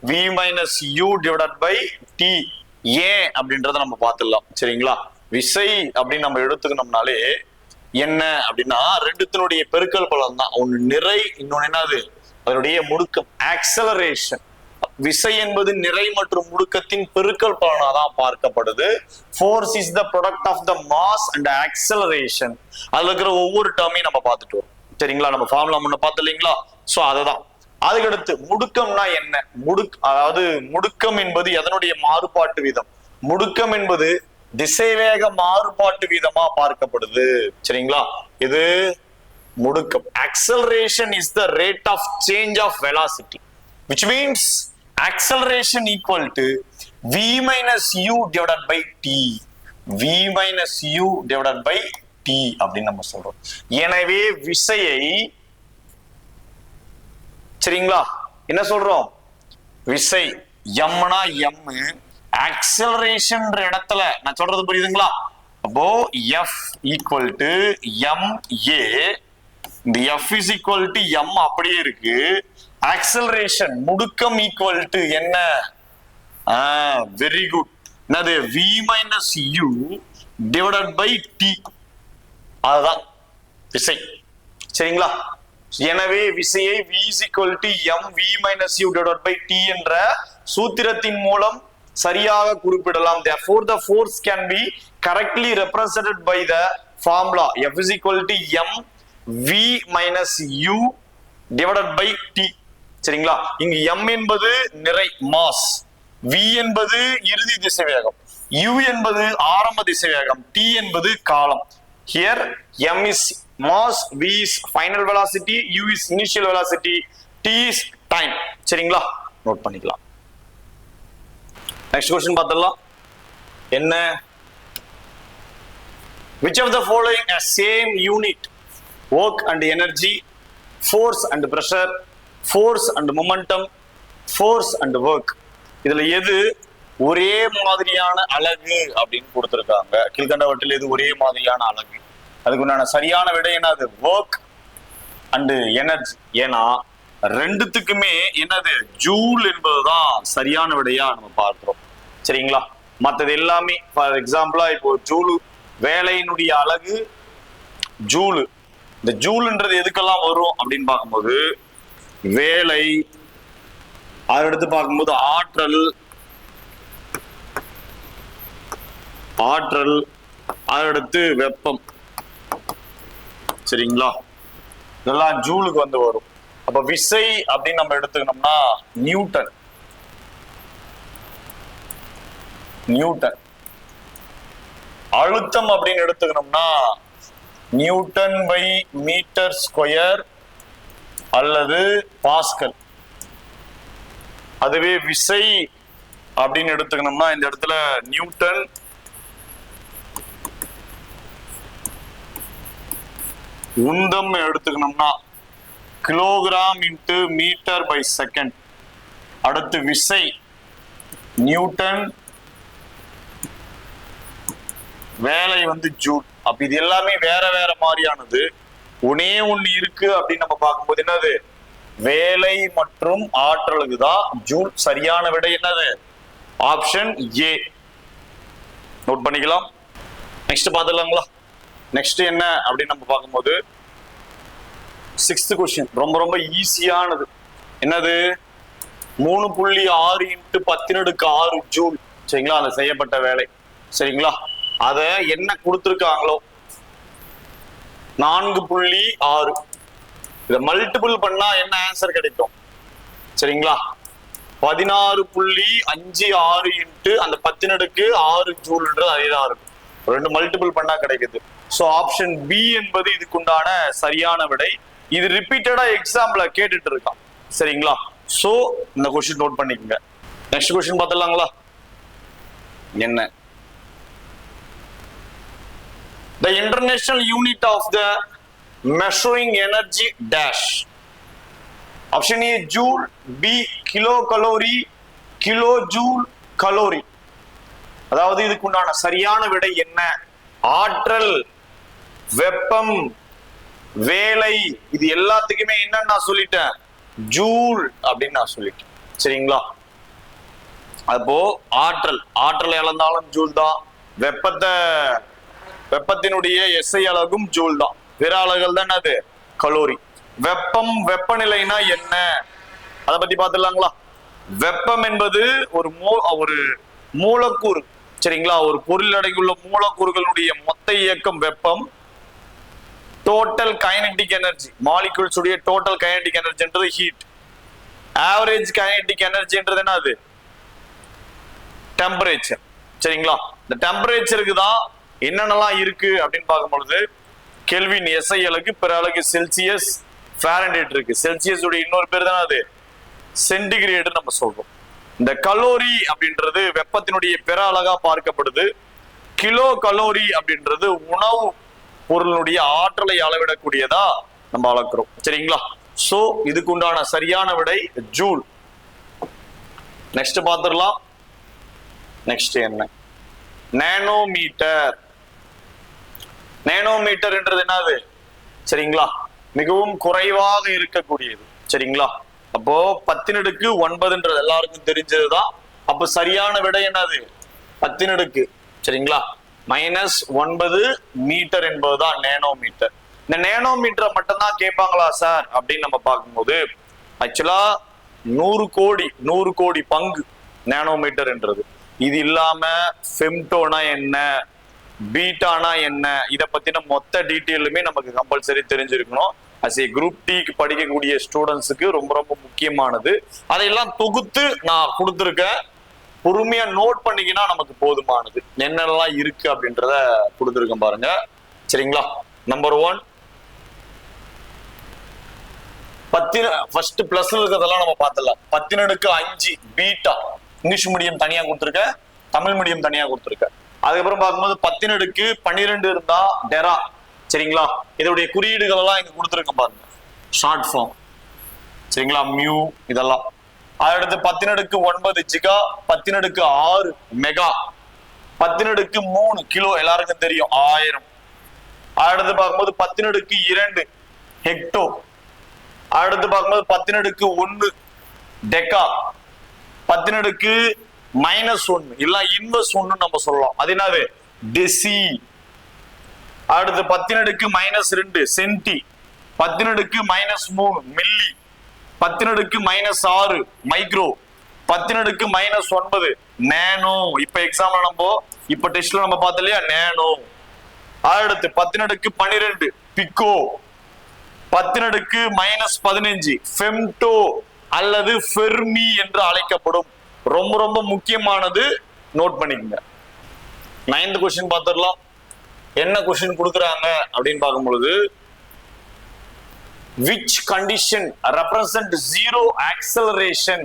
v minus u divided by t. ஏன் அப்படின்றத நம்ம பார்த்துடலாம். சரிங்களா? விசை அப்படின்னு நம்ம எடுத்துக்கணும்னாலே என்ன அப்படின்னா ரெண்டுத்தினுடைய பெருக்கல் பலன் தான். ஒன்னு நிறை, இன்னொன்னு என்னது அதனுடைய முடுக்கம், ஆக்சலரேஷன். விசை என்பது நிறை மற்றும் முடுக்கத்தின் பெருக்கல் பலனாதான் பார்க்கப்படுது. Force is the product of the mass and acceleration. அதுல இருக்கிற ஒவ்வொரு டேர்மையும் நம்ம பார்த்துட்டு வரோம். சரிங்களா? நம்ம ஃபார்முலா முன்ன பார்த்து இல்லைங்களா? சோ அதுதான். அதுக்கடுத்து முடுக்கம்னா என்ன? அதாவது முடுக்கம் என்பது எதனுடைய மாறுபாட்டு வீதம்? முடுக்கம் என்பது திசைவேக மாறுபாட்டு வீதமா பார்க்கப்படுது. சரிங்களா? இது முடுக்கம். Acceleration is the rate of change of velocity, which means acceleration equal to v minus u divided by t. v minus u divided by t அப்படின்னு நம்ம சொல்றோம். எனவே விசையை சரிங்களா என்ன சொல்றோம்? விசை mனா m, ஆக்சலரேஷன் இடத்துல நான் சொல்றது புரியுதுங்களா? அப்போ f equal to ma, இந்த f is equal to m அப்படியே இருக்கு. ஆக்சலரேஷன் முடுக்கம் ஈக்குவல் டு என்ன? Very good. என்னது? v minus u divided by t. அதுதான் விசை. சரிங்களா? எனவே விசையை v is equal to m v minus u divided by t என்ற சூத்திரத்தின் மூலம் சரியாக குறிப்பிடலாம். Therefore the force can be correctly represented by the formula F is equal to m v minus u divided by t. சரிங்களா? இங்கு m என்பது நிறை, mass, v என்பது இறுதி திசைவேகம், u என்பது ஆரம்ப திசைவேகம், t என்பது காலம். Here m is mass, v is final velocity, u is initial velocity, t is time. சரிங்களா? நோட் பண்ணிக்கலாம். நெக்ஸ்ட் क्वेश्चन பார்த்தலாம். என்ன? Which of the following has same unit work and energy, force and pressure, force and momentum, force and work? இதுல எது ஒரே மாதிரியான அலகு அப்படின்னு கொடுத்திருக்காங்க? கீழ்கண்டவற்றில் எது ஒரே மாதிரியான அலகு? அதுக்கு உண்டான சரியான விடை என்னது? Work and energy. ஏன்னா ரெண்டுத்துக்குமே என்னது? ஜூல் என்பதுதான் சரியான விடையா நம்ம பார்க்கிறோம். சரிங்களா? மற்றது எல்லாமே ஃபார் எக்ஸாம்பிளா இப்போ ஜூலு, வேலையினுடைய அலகு ஜூலு. இந்த ஜூல்ன்றது எதுக்கெல்லாம் வரும் அப்படின்னு பார்க்கும்போது வேலை, அடுத்து பார்க்கும்போது ஆற்றல், அடுத்து வெப்பம். சரிங்களா? இதெல்லாம் ஜூலுக்கு வந்து வரும். அப்ப விசை அப்படின்னு நம்ம எடுத்துக்கணும்னா நியூட்டன். அழுத்தம் அப்படின்னு எடுத்துக்கணும்னா நியூட்டன் பை மீட்டர் ஸ்கொயர் அல்லது பாஸ்கல். அதுவே விசை அப்படின்னு எடுத்துக்கணும்னா இந்த இடத்துல நியூட்டன், உந்தம் எடுத்துக்கணும்னா kilogram into metre by second. அடுத்து விசை நியூட்டன், வேலை வந்து ஜூல். அப்ப இது எல்லாமே வேற வேற மாதிரியானது. ஒன்னே ஒண்ணு இருக்கு அப்படின்னு நம்ம பார்க்கும்போது என்னது? வேலை மற்றும் ஆற்றலுக்கு தான் ஜூல். சரியான விடை என்னது? Option A. நோட் பண்ணிக்கலாம். நெக்ஸ்ட் பார்த்துலாங்களா? நெக்ஸ்ட் என்ன அப்படின்னு நம்ம பார்க்கும்போது 6th क्वेश्चन ரொம்ப ரொம்ப ஈஸியானது. என்னது? 3.6 × 10⁶ ஜூல். சரிங்களா? அந்த செய்யப்பட்ட வேலை. சரிங்களா? அத என்ன கொடுத்திருக்காங்களோ 4.6. இதை மல்டிபிள் பண்ணா என்ன ஆன்சர் கிடைக்கும் சரிங்களா? 16.56 இன்ட்டு அந்த 10⁶ ஜூல்ன்றது அதேதான் இருக்கும். ரெண்டு மல்டிபிள் பண்ணா கிடைக்குது. சோ ஆப்ஷன் பி என்பது இதுக்குண்டான சரியான விடை. இது ரிப்பீட்டடா எக்ஸாம்பிள கேட்டுட்டு இருக்கான் சரிங்களா? சோ இந்த கொஸ்டின் நோட் பண்ணிக்கங்க. நெக்ஸ்ட் கொஸ்டின் பார்த்துடலாங்களா? என்ன? The international unit of the measuring energy dash. Option A joule, B kilocalorie, kilojoule calorie. அதாவது இதுக்குண்டான சரியான விடை என்ன? ஆற்றல், வெப்பம், வேலை, இது எல்லாத்துக்குமே என்னன்னு நான் சொல்லிட்டேன், ஜூல் அப்படின்னு நான் சொல்லிட்டேன் சரிங்களா? அப்போ ஆற்றல் இழந்தாலும் ஜூல் தான், வெப்பத்தினுடைய எஸ்ஐ அலகும் ஜூல் தான், பிற அலகுகள் தான் அது கலோரி. வெப்பநிலைனா என்ன அதை பத்தி பாத்துடலாங்களா? வெப்பம் என்பது ஒரு மூலக்கூறு சரிங்களா? ஒரு பொருள் அடங்கியுள்ள மூலக்கூறுகளுடைய மொத்த இயக்கம் வெப்பம். டோட்டல் கைனடிக் எனர்ஜி, மாலிகூல்ஸ் உடைய டோட்டல் கைனடிக் எனர்ஜின்றது ஹீட். ஆவரேஜ் கைனடிக் எனர்ஜின்றது என்ன? அது டெம்பரேச்சர் சரிங்களா? இந்த டெம்பரேச்சருக்கு தான் என்னென்னலாம் இருக்கு அப்படின்னு பார்க்கும்பொழுது கெல்வின் எஸ்ஐ அலகு, பிற அலகு செல்சியஸ், ஃபாரன்ஹீட் இருக்கு. செல்சியஸ் உடைய இன்னொரு பேர் தானே அது சென்டிகிரேடு நம்ம சொல்றோம். இந்த கலோரி அப்படின்றது வெப்பத்தினுடைய பிற அலகா பார்க்கப்படுது. கிலோ கலோரி அப்படின்றது உணவு பொருளுடைய ஆற்றலை அளவிடக்கூடியதா நம்ம அளக்கிறோம் சரிங்களா? சோ இதுக்குண்டான சரியான விடை ஜூல். நெக்ஸ்ட் பார்த்துடலாம். நெக்ஸ்ட் என்ன? நேனோமீட்டர். நேனோமீட்டர் என்றது என்னது சரிங்களா? மிகவும் குறைவாக இருக்கக்கூடியது சரிங்களா? அப்போ 10⁹ எல்லாருக்கும் தெரிஞ்சதுதான். அப்ப சரியான விடை என்னது? 10⁻. சரிங்களா? -9 மீட்டர் என்பதுதான் நேனோமீட்டர். இந்த நேனோமீட்டரை மட்டும்தான் கேட்பாங்களா சார் அப்படின்னு நம்ம பார்க்கும்போது ஆக்சுவலா 100 கோடி பங்கு நேனோமீட்டர் என்றது. இது இல்லாம ஃபெம்டோனா என்ன, பீட்டானா என்ன, இதை பத்தின மொத்த டீட்டெயிலுமே நமக்கு கம்பல்சரி தெரிஞ்சிருக்கணும். அஸ் ஏ குரூப் டிக்கு படிக்கக்கூடிய ஸ்டூடெண்ட்ஸுக்கு ரொம்ப ரொம்ப முக்கியமானது. அதையெல்லாம் தொகுத்து நான் கொடுத்துருக்கேன். பொறுமையா நோட் பண்ணிக்கினா நமக்கு போதுமானது. என்னெல்லாம் இருக்கு அப்படின்றத கொடுத்துருக்கேன் பாருங்க சரிங்களா? நம்பர் 1 ஃபர்ஸ்ட் பிளஸ்ல இருக்கிறதெல்லாம் நம்ம பார்த்துடலாம். 10⁻5 பீட்டா, இங்கிலீஷ் மீடியம் தனியா கொடுத்துருக்கேன், தமிழ் மீடியம் தனியா கொடுத்துருக்கேன். அதுக்கப்புறம் பார்க்கும்போது 10⁻12 இருந்தா டெரா சரிங்களா? இதோடைய குறியீடுகள் எல்லாம் இங்க கொடுத்துருக்கேன் பாருங்க, ஷார்ட் ஃபார்ம் சரிங்களா? மியூ இதெல்லாம். அடுத்து 10⁻9 ஜிகா, 10⁻6 மெகா, 10⁻3 கிலோ எல்லாருக்கும் தெரியும் 1000. அடுத்து பார்க்கும்போது 10⁻2 ஹெக்டோ. அடுத்து பார்க்கும்போது 10⁻1 டெக்கா, 10⁻−1 இல்ல -1 நம்ம சொல்லலாம், அது என்னது டெசி. அடுத்து 10⁻−2 சென்டி, 10⁻−3 மில்லி, 10⁻−6 மைக்ரோ, 10⁻−9 நேனோ. இப்ப எக்ஸாம்ல நம்ம இப்ப டெஸ்ட்ல நம்ம பார்த்தோம் இல்லையா நேனோ. அடுத்து 10⁻12 பிக்கோ, 10⁻−15 ஃபெம்டோ அல்லது ஃபெர்மி என்று அழைக்கப்படும். ரொம்ப ரொம்ப முக்கியமானது, நோட் பண்ணிக்கங்க. 9th கொஸ்டின் பார்த்துடலாம். என்ன கொஸ்டின் கொடுக்குறாங்க அப்படின்னு பார்க்கும் பொழுது which condition represent zero acceleration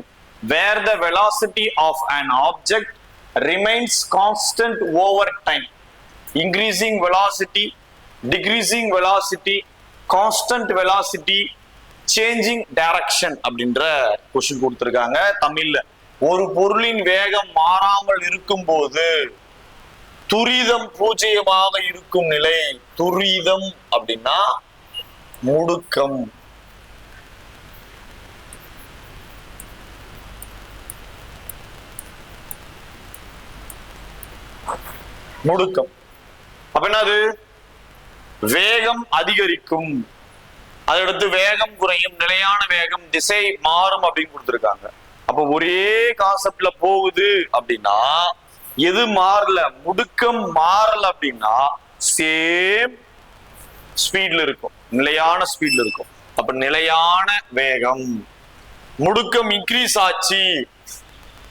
where the velocity of an object remains constant over time? Increasing velocity, decreasing velocity, constant velocity, changing direction அப்படின்ற கொஸ்டின் கொடுத்திருக்காங்க. தமிழ்ல ஒரு பொருளின் வேகம் மாறாமல் இருக்கும் போது துரிதம் 0 இருக்கும் நிலை. துரிதம் அப்படின்னா முடுக்கம். முடுக்கம் அப்ப என்னது? வேகம் அதிகரிக்கும், அதடுத்து வேகம் குறையும், நிலையான வேகம், திசை மாறும் அப்படின்னு கொடுத்திருக்காங்க. அப்ப ஒரே கான்செப்ட்ல போகுது அப்படின்னா எது மாறல? முடுக்கம் மாறல அப்படின்னா சேம் ஸ்பீட்ல இருக்கும், நிலையான ஸ்பீட்ல இருக்கும். அப்ப நிலையான வேகம். முடுக்கம் இன்க்ரீஸ் ஆச்சு,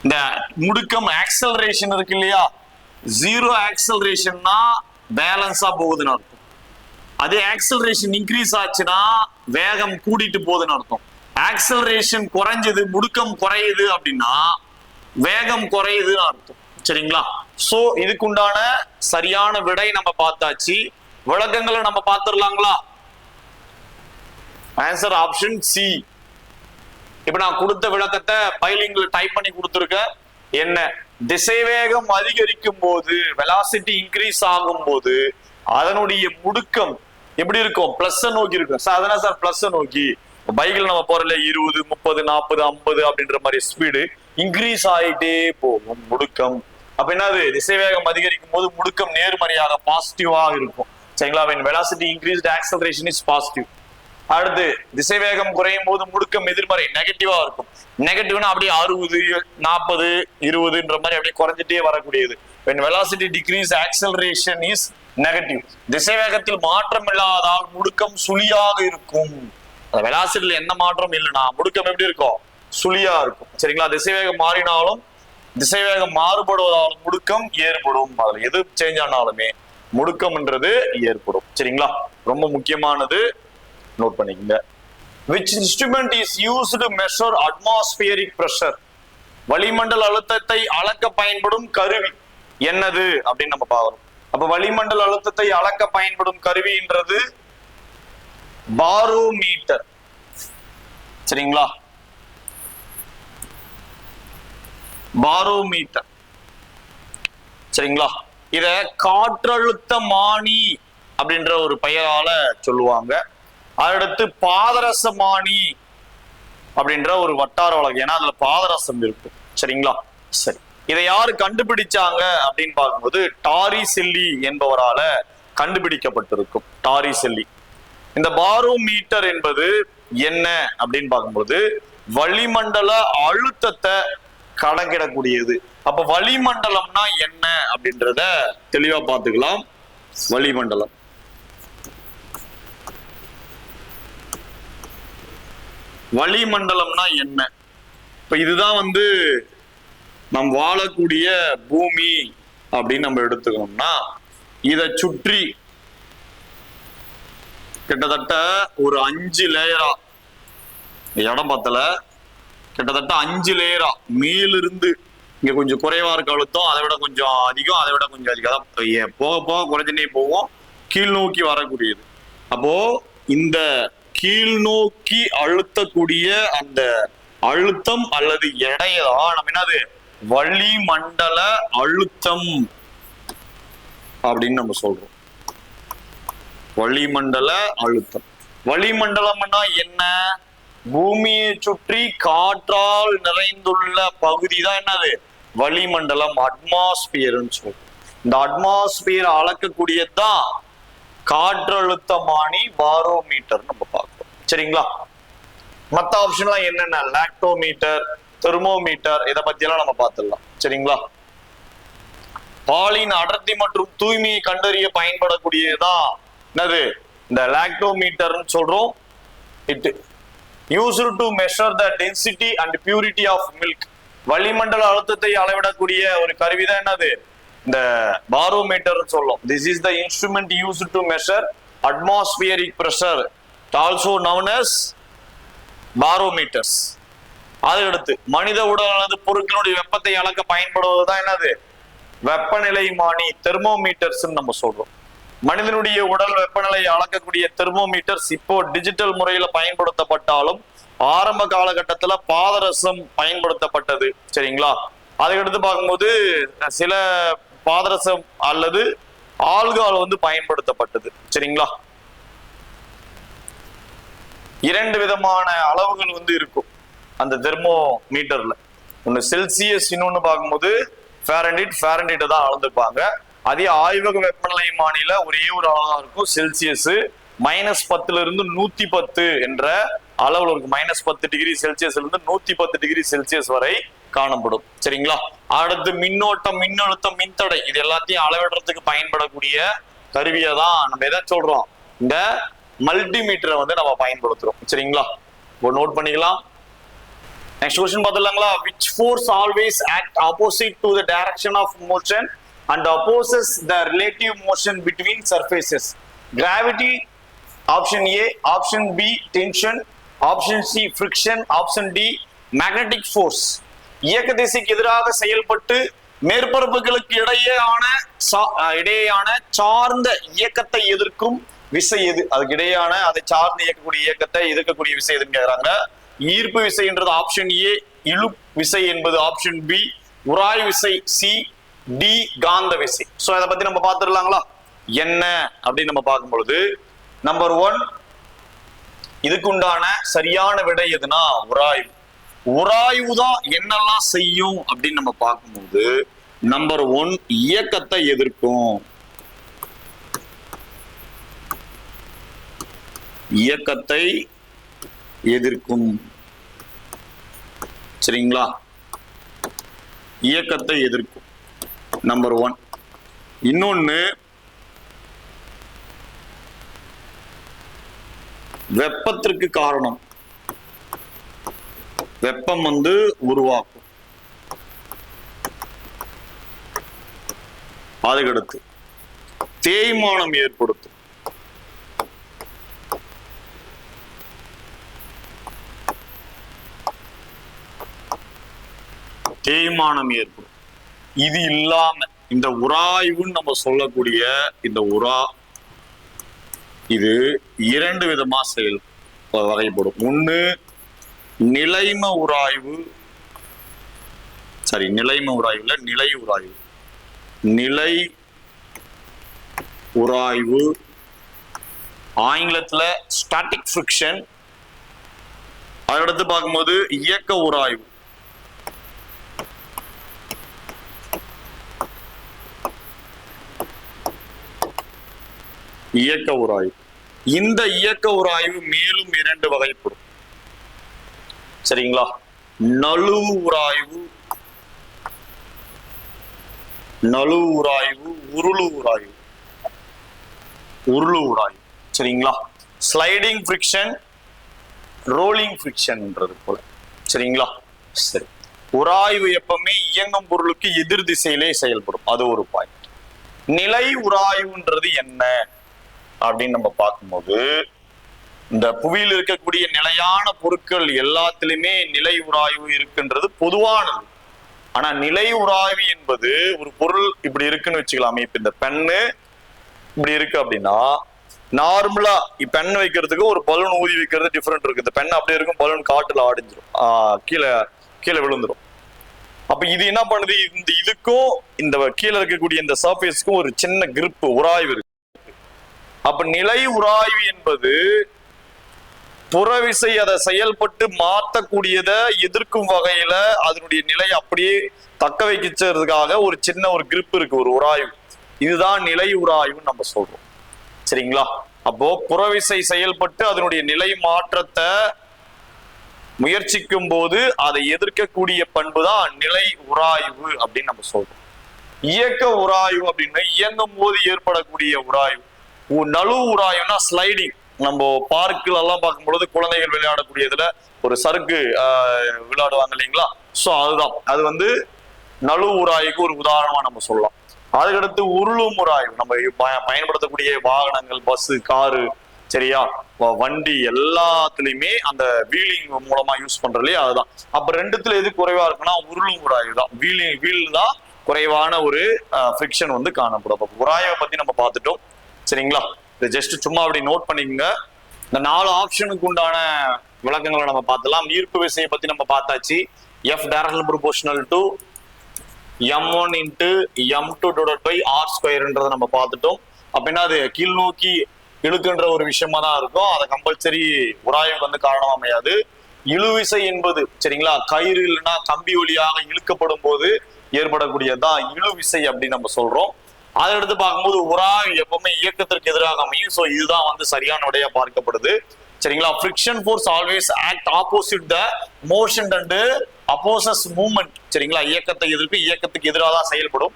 இந்த முடுக்கம் ஆக்சலரேஷன் இருக்கு இல்லையா, ஜீரோ ஆக்சலரேஷன்னா பேலன்ஸா போகுதுன்னு அர்த்தம். அதே ஆக்சலரேஷன் இன்க்ரீஸ் ஆச்சுன்னா வேகம் கூடிட்டு போகுதுன்னு அர்த்தம். ஆக்சலரேஷன் குறைஞ்சது, முடுக்கம் குறையுது அப்படின்னா வேகம் குறையுதுன்னு அர்த்தம். சரிங்களா? சோ இதுக்குண்டான சரியான விடை நம்ம பார்த்தாச்சு. விளக்கங்களை நம்ம பார்த்துடலாங்களா? Answer option C. இப்ப நான் கொடுத்த விளக்கத்தை பைலிங்ல டைப் பண்ணி கொடுத்துருக்கேன். என்ன, திசைவேகம் அதிகரிக்கும் போது, வெலாசிட்டி இன்க்ரீஸ் ஆகும் போது அதனுடைய முடுக்கம் எப்படி இருக்கும்? பிளஸ் நோக்கி இருக்கும். சார் அதனால சார் பிளஸ் நோக்கி. பைக்ல நம்ம போறல 20, 30, 40, 50 அப்படின்ற மாதிரி ஸ்பீடு இன்க்ரீஸ் ஆகிட்டே போகும் முடுக்கம். அப்ப என்னது, திசைவேகம் அதிகரிக்கும் போது முடுக்கம் நேர்மறையாக பாசிட்டிவா இருக்கும். சரிங்களா? when velocity increased acceleration is positive. அடுத்து திசைவேகம் குறையும் போது முடுக்கம் எதிர்மறை நெகட்டிவா இருக்கும். நெகட்டிவ்னா அப்படியே 60, 40, 20ன்ற மாதிரி அப்படியே குறைஞ்சிட்டே வரக்கூடியது. when velocity decrease acceleration is negative. திசைவேகத்தில் மாற்றம் இல்லாததால் முடுக்கம் சுழியாக இருக்கும். அந்த வெலாசிட்டில என்ன மாற்றம் இல்லைன்னா முடுக்கம் எப்படி இருக்கும்? சுழியா இருக்கும். சரிங்களா? திசைவேகம் மாறினாலும் திசைவேகம் மாறுபடுவதாலும் முடுக்கம் ஏற்படும். அதுல எது சேஞ்ச் ஆனாலுமே முடுக்கம்ன்றது ஏற்படும். சரிங்களா? ரொம்ப முக்கியமானது, நோட் பண்ணிக்கங்க. which instrument is used to measure atmospheric pressure? வளிமண்டல அழுத்தத்தை அளக்க பயன்படும் கருவி என்னது அப்படின்னு நம்ம பார்க்கிறோம். அப்ப வளிமண்டல அழுத்தத்தை அளக்க பயன்படும் கருவின்றது பாரோமீட்டர். சரிங்களா? பாரோமீட்டர். சரிங்களா? இத காற்றழுத்தமானி அப்படின்ற ஒரு பெயரால சொல்லுவாங்க. அடுத்து பாதரசமானி அப்படின்ற ஒரு வட்டார வழக்கு, ஏன்னா அதுல பாதரசம் இருக்கு. சரிங்களா? சரி, இதை யாரு கண்டுபிடிச்சாங்க அப்படின்னு பார்க்கும்போது டாரிசெல்லி என்பவரால கண்டுபிடிக்கப்பட்டிருக்கும். டாரிசெல்லி. இந்த பாரோமீட்டர் என்பது என்ன அப்படின்னு பார்க்கும்போது வளிமண்டல அழுத்தத்தை கணக்கிடக்கூடியது. அப்ப வளிமண்டலம்னா என்ன அப்படின்றத தெளிவா பார்த்துக்கலாம். வளிமண்டலம் வளிமண்டலம்னா என்ன? இப்ப இதுதான் நம் வாழக்கூடிய பூமி அப்படின்னு நம்ம எடுத்துக்கணும்னா இதை சுற்றி கிட்டத்தட்ட ஒரு 5 லேயரா, இடம் பத்தல, கிட்டத்தட்ட 5 லேயரா மேலிருந்து இங்க கொஞ்சம் குறைவா இருக்க அழுத்தம், அதை விட கொஞ்சம் அதிகம், அதை விட கொஞ்சம் அதிகம், போக போக குறைஞ்சுட்டே போவோம், கீழ் நோக்கி வரக்கூடியது. அப்போ இந்த கீழ் நோக்கி அழுத்தக்கூடிய அந்த அழுத்தம் அல்லது எடையதான் நம்ம என்னது வளிமண்டல அழுத்தம் அப்படின்னு நம்ம சொல்றோம். வளிமண்டல அழுத்தம். வளிமண்டலம்னா என்ன? பூமியை சுற்றி காற்றால் நிறைந்துள்ள பகுதி தான் என்னது வளிமண்டலம், அட்மாஸ்பியர்னு சொல்றோம். இந்த அட்மாஸ்பியர் அளக்கக்கூடியதுதான் காற்றழுத்தமானி, பாரோமீட்டர் நம்ம பார்க்கிறோம். சரிங்களா? மற்ற ஆப்ஷன்லாம் என்னென்ன, லாக்டோமீட்டர், தெர்மோமீட்டர், இதை பத்தி எல்லாம் நம்ம பார்த்துடலாம். சரிங்களா? பாலின் அடர்த்தி மற்றும் தூய்மையை கண்டறிய பயன்படக்கூடியதுதான் என்னது இந்த லாக்டோமீட்டர்னு சொல்றோம். It used to measure the density and purity of milk. வளிமண்டல அழுத்தத்தை அளவிடக்கூடிய ஒரு கருவிதான் என்னது இந்த பாரோமீட்டர் சொல்லும். This is the instrument used to measure atmospheric pressure, also known as barometers. அதுக்கடுத்து மனித உடல் அல்லது பொருட்களுடைய வெப்பத்தை அளக்க பயன்படுவதுதான் என்னது வெப்பநிலைமானி, தெர்மோமீட்டர்ஸ் நம்ம சொல்றோம். மனிதனுடைய உடல் வெப்பநிலை அளக்கக்கூடிய தெர்மோமீட்டர்ஸ் இப்போ டிஜிட்டல் முறையில பயன்படுத்தப்பட்டாலும் ஆரம்ப காலகட்டத்துல பாதரசம் பயன்படுத்தப்பட்டது. சரிங்களா? அதுக்கடுத்து பார்க்கும்போது சில பாதரசம் அல்லது ஆல்கால் பயன்படுத்தப்பட்டது. சரிங்களா? 2 விதமான அளவுகள் இருக்கும் அந்த தெர்மோமீட்டர்ல. ஒன்னு செல்சியஸ், இன்னொன்னு பார்க்கும்போது ஃபாரன்ஹீட் தான் அளந்துப்பாங்க. அதே ஆய்வக வெப்பநிலை மாநில ஒரே ஒரு அளவுதான் இருக்கும், செல்சியஸ். -10 இருந்து 110 என்ற அளவுல இருக்கும். -10 டிகிரி செல்சியஸ்ல இருந்து 110 டிகிரி செல்சியஸ் வரை காணப்படும். சரிங்களா? அடுத்து மின்னோட்டம், மின்னழுத்தம், மின்தடை, இது எல்லாத்தையும் அளவிடுறதுக்கு பயன்படக்கூடிய கருவியை தான் நம்ம எதை சொல்றோம் இந்த மல்டிமீட்டரை வந்து நம்ம பயன்படுத்துறோம். சரிங்களா, இப்போ நோட் பண்ணிக்கலாம். நெக்ஸ்ட் क्वेश्चन பார்த்துலாங்களா? which force always act opposite to the direction of motion and opposes the relative motion between surfaces? Gravity, option A, option B, tension, option C, friction, option D, magnetic force. இயக்க திசைக்கு எதிராக செயல்பட்டு மேற்பரப்புகளுக்கு இடையேயான சார்ந்த இயக்கத்தை எதிர்க்கும் விசை எது? அதுக்கு இடையான அதை சார்ந்து இயக்கக்கூடிய இயக்கத்தை எதிர்க்கக்கூடிய விசை எதுன்னு கேக்குறாங்க. ஈர்ப்பு விசைன்றது ஆப்ஷன் ஏ, இழு விசை என்பது ஆப்ஷன் பி, உராய் விசை சி, டி காந்த விசை. சோ இதை பத்தி நம்ம பார்த்துடலாங்களா என்ன அப்படின்னு நம்ம பார்க்கும் பொழுது, நம்பர் 1 இதுக்கு உண்டான சரியான விடை எதுனா உராய்வு. உராய்வு தான் என்னெல்லாம் செய்யும் அப்படின்னு நம்ம பார்க்கும்போது, நம்பர் 1 இயக்கத்தை எதிர்க்கும். இயக்கத்தை எதிர்க்கும். சரிங்களா, இயக்கத்தை எதிர்க்கும் நம்பர் 1. இன்னொன்னு வெப்பத்திற்கு காரணம், வெப்பம் வந்து உருவாக்கும். அதுக்கடுத்து தேய்மானம் ஏற்படுத்தும். தேய்மானம் ஏற்படும். இது இல்லாம இந்த உராய்வுன்னு நம்ம சொல்லக்கூடிய இந்த இது 2 விதமா வகைப்படும். ஒண்ணு நிலைம உராய்வு, நிலைம உராய்வுல நிலை உராய்வு. நிலை உராய்வு ஆங்கிலத்துல ஸ்டாட்டிக் ஃபிரிக்ஷன். அதடுத்து பார்க்கும்போது இயக்க உராய்வு. இயக்க உராய்வு. இந்த இயக்க உராய்வு மேலும் 2 வகைப்படும். சரிங்களா, நழுவு உராய்வு, நழுவு உராய்வு, உருளு உராய்வு. உருளு உராய்வு. சரிங்களா, ஸ்லைடிங் ஃபிரிக்ஷன், ரோலிங் ஃபிரிக்ஷன்ன்றது போல. சரிங்களா, சரி. உராய்வு எப்பவுமே இயங்கும் பொருளுக்கு எதிர் திசையிலே செயல்படும். அது ஒரு பாயிண்ட். நிலை உராய்வுன்றது என்ன அப்படின்னு நம்ம பார்க்கும்போது, இந்த புவியில் இருக்கக்கூடிய நிலையான பொருட்கள் எல்லாத்திலுமே நிலை உராய்வு இருக்குன்றது பொதுவானது. ஆனா நிலை உராய்வு என்பது ஒரு பொருள் இப்படி இருக்குன்னு வச்சுக்கலாமே. இப்ப இந்த பெண்ணு இப்படி இருக்கு அப்படின்னா, நார்மலா பெண் வைக்கிறதுக்கு ஒரு பலூன் ஊதி வைக்கிறது டிஃபரெண்ட் இருக்கு. இந்த பெண் அப்படியே இருக்கும், பலூன் காட்டுல ஆடிஞ்சிரும், கீழே விழுந்துரும். அப்ப இது என்ன பண்ணுது, இந்த இதுக்கும் இந்த கீழே இருக்கக்கூடிய இந்த சர்ஃபேஸ்க்கும் ஒரு சின்ன கிரிப் உராய்வு இருக்கு. அப்ப நிலை உராய்வு என்பது புறவிசை அதை செயல்பட்டு மாற்றக்கூடியதை எதிர்க்கும் வகையில அதனுடைய நிலை அப்படியே தக்க வைக்கிறதுக்காக ஒரு சின்ன ஒரு கிரிப் இருக்கு, ஒரு உராய்வு. இதுதான் நிலை உராய்வுன்னு நம்ம சொல்றோம். சரிங்களா, அப்போ புறவிசை செயல்பட்டு அதனுடைய நிலை மாற்றத்தை முயற்சிக்கும் போது அதை எதிர்க்கக்கூடிய பண்பு தான் நிலை உராய்வு அப்படின்னு நம்ம சொல்றோம். இயக்க உராய்வு அப்படின்னு இயங்கும் போது ஏற்படக்கூடிய உராய்வு. நழுவு உராய்வுனா ஸ்லைடிங். நம்ம பார்க்குல எல்லாம் பார்க்கும்பொழுது குழந்தைகள் விளையாடக்கூடியதுல ஒரு சறுக்கு விளையாடுவாங்க இல்லைங்களா, சோ அதுதான். அது வந்து நழுவு உராய்வுக்கு ஒரு உதாரணமா நம்ம சொல்லலாம். அதுக்கடுத்து உருளும் உராய்வு. நம்ம பயன்படுத்தக்கூடிய வாகனங்கள், பஸ், காரு, சரியா, வண்டி எல்லாத்துலயுமே அந்த வீலிங் மூலமா யூஸ் பண்றது இல்லையா, அதுதான். அப்ப ரெண்டுத்துல எது குறைவா இருக்குன்னா உருளும் உராய்வு தான். வீல் தான் குறைவான ஒரு ஃபிரிக்ஷன் வந்து காணப்படும். அப்ப உராய்வை பத்தி நம்ம பார்த்துட்டோம். சரிங்களா, இது ஜஸ்ட் சும்மா அப்படி நோட் பண்ணிக்கோங்க. இந்த 4 ஆப்ஷனுக்கு உண்டான விளக்கங்களை நம்ம பார்த்தலாம். ஈர்ப்பு விசையை பத்தி நம்ம பார்த்தாச்சு. F directly proportional to m1 into m2 divided by r²ன்றதை நம்ம பார்த்துட்டோம். அப்படின்னா அது கீழ் நோக்கி இழுக்குன்ற ஒரு விஷயமா தான் இருக்கும். அதை கம்பல்சரி உராய்வுக்கு வந்து காரணமா அமையாது. இழுவிசை என்பது சரிங்களா, கயிறு இல்லைன்னா கம்பி வழியாக இழுக்கப்படும் போது ஏற்படக்கூடியதான் இழுவிசை அப்படின்னு நம்ம சொல்றோம். அதை எடுத்து பார்க்கும்போது உராய்வு எப்பவுமே இயக்கத்திற்கு எதிராக அமையும். ஸோ இதுதான் வந்து சரியான விடையா பார்க்கப்படுது. சரிங்களா, friction force always act opposite the motion and opposes movement. சரிங்களா, இயக்கத்தை எதிர்ப்பு இயக்கத்துக்கு எதிராக தான் செயல்படும்.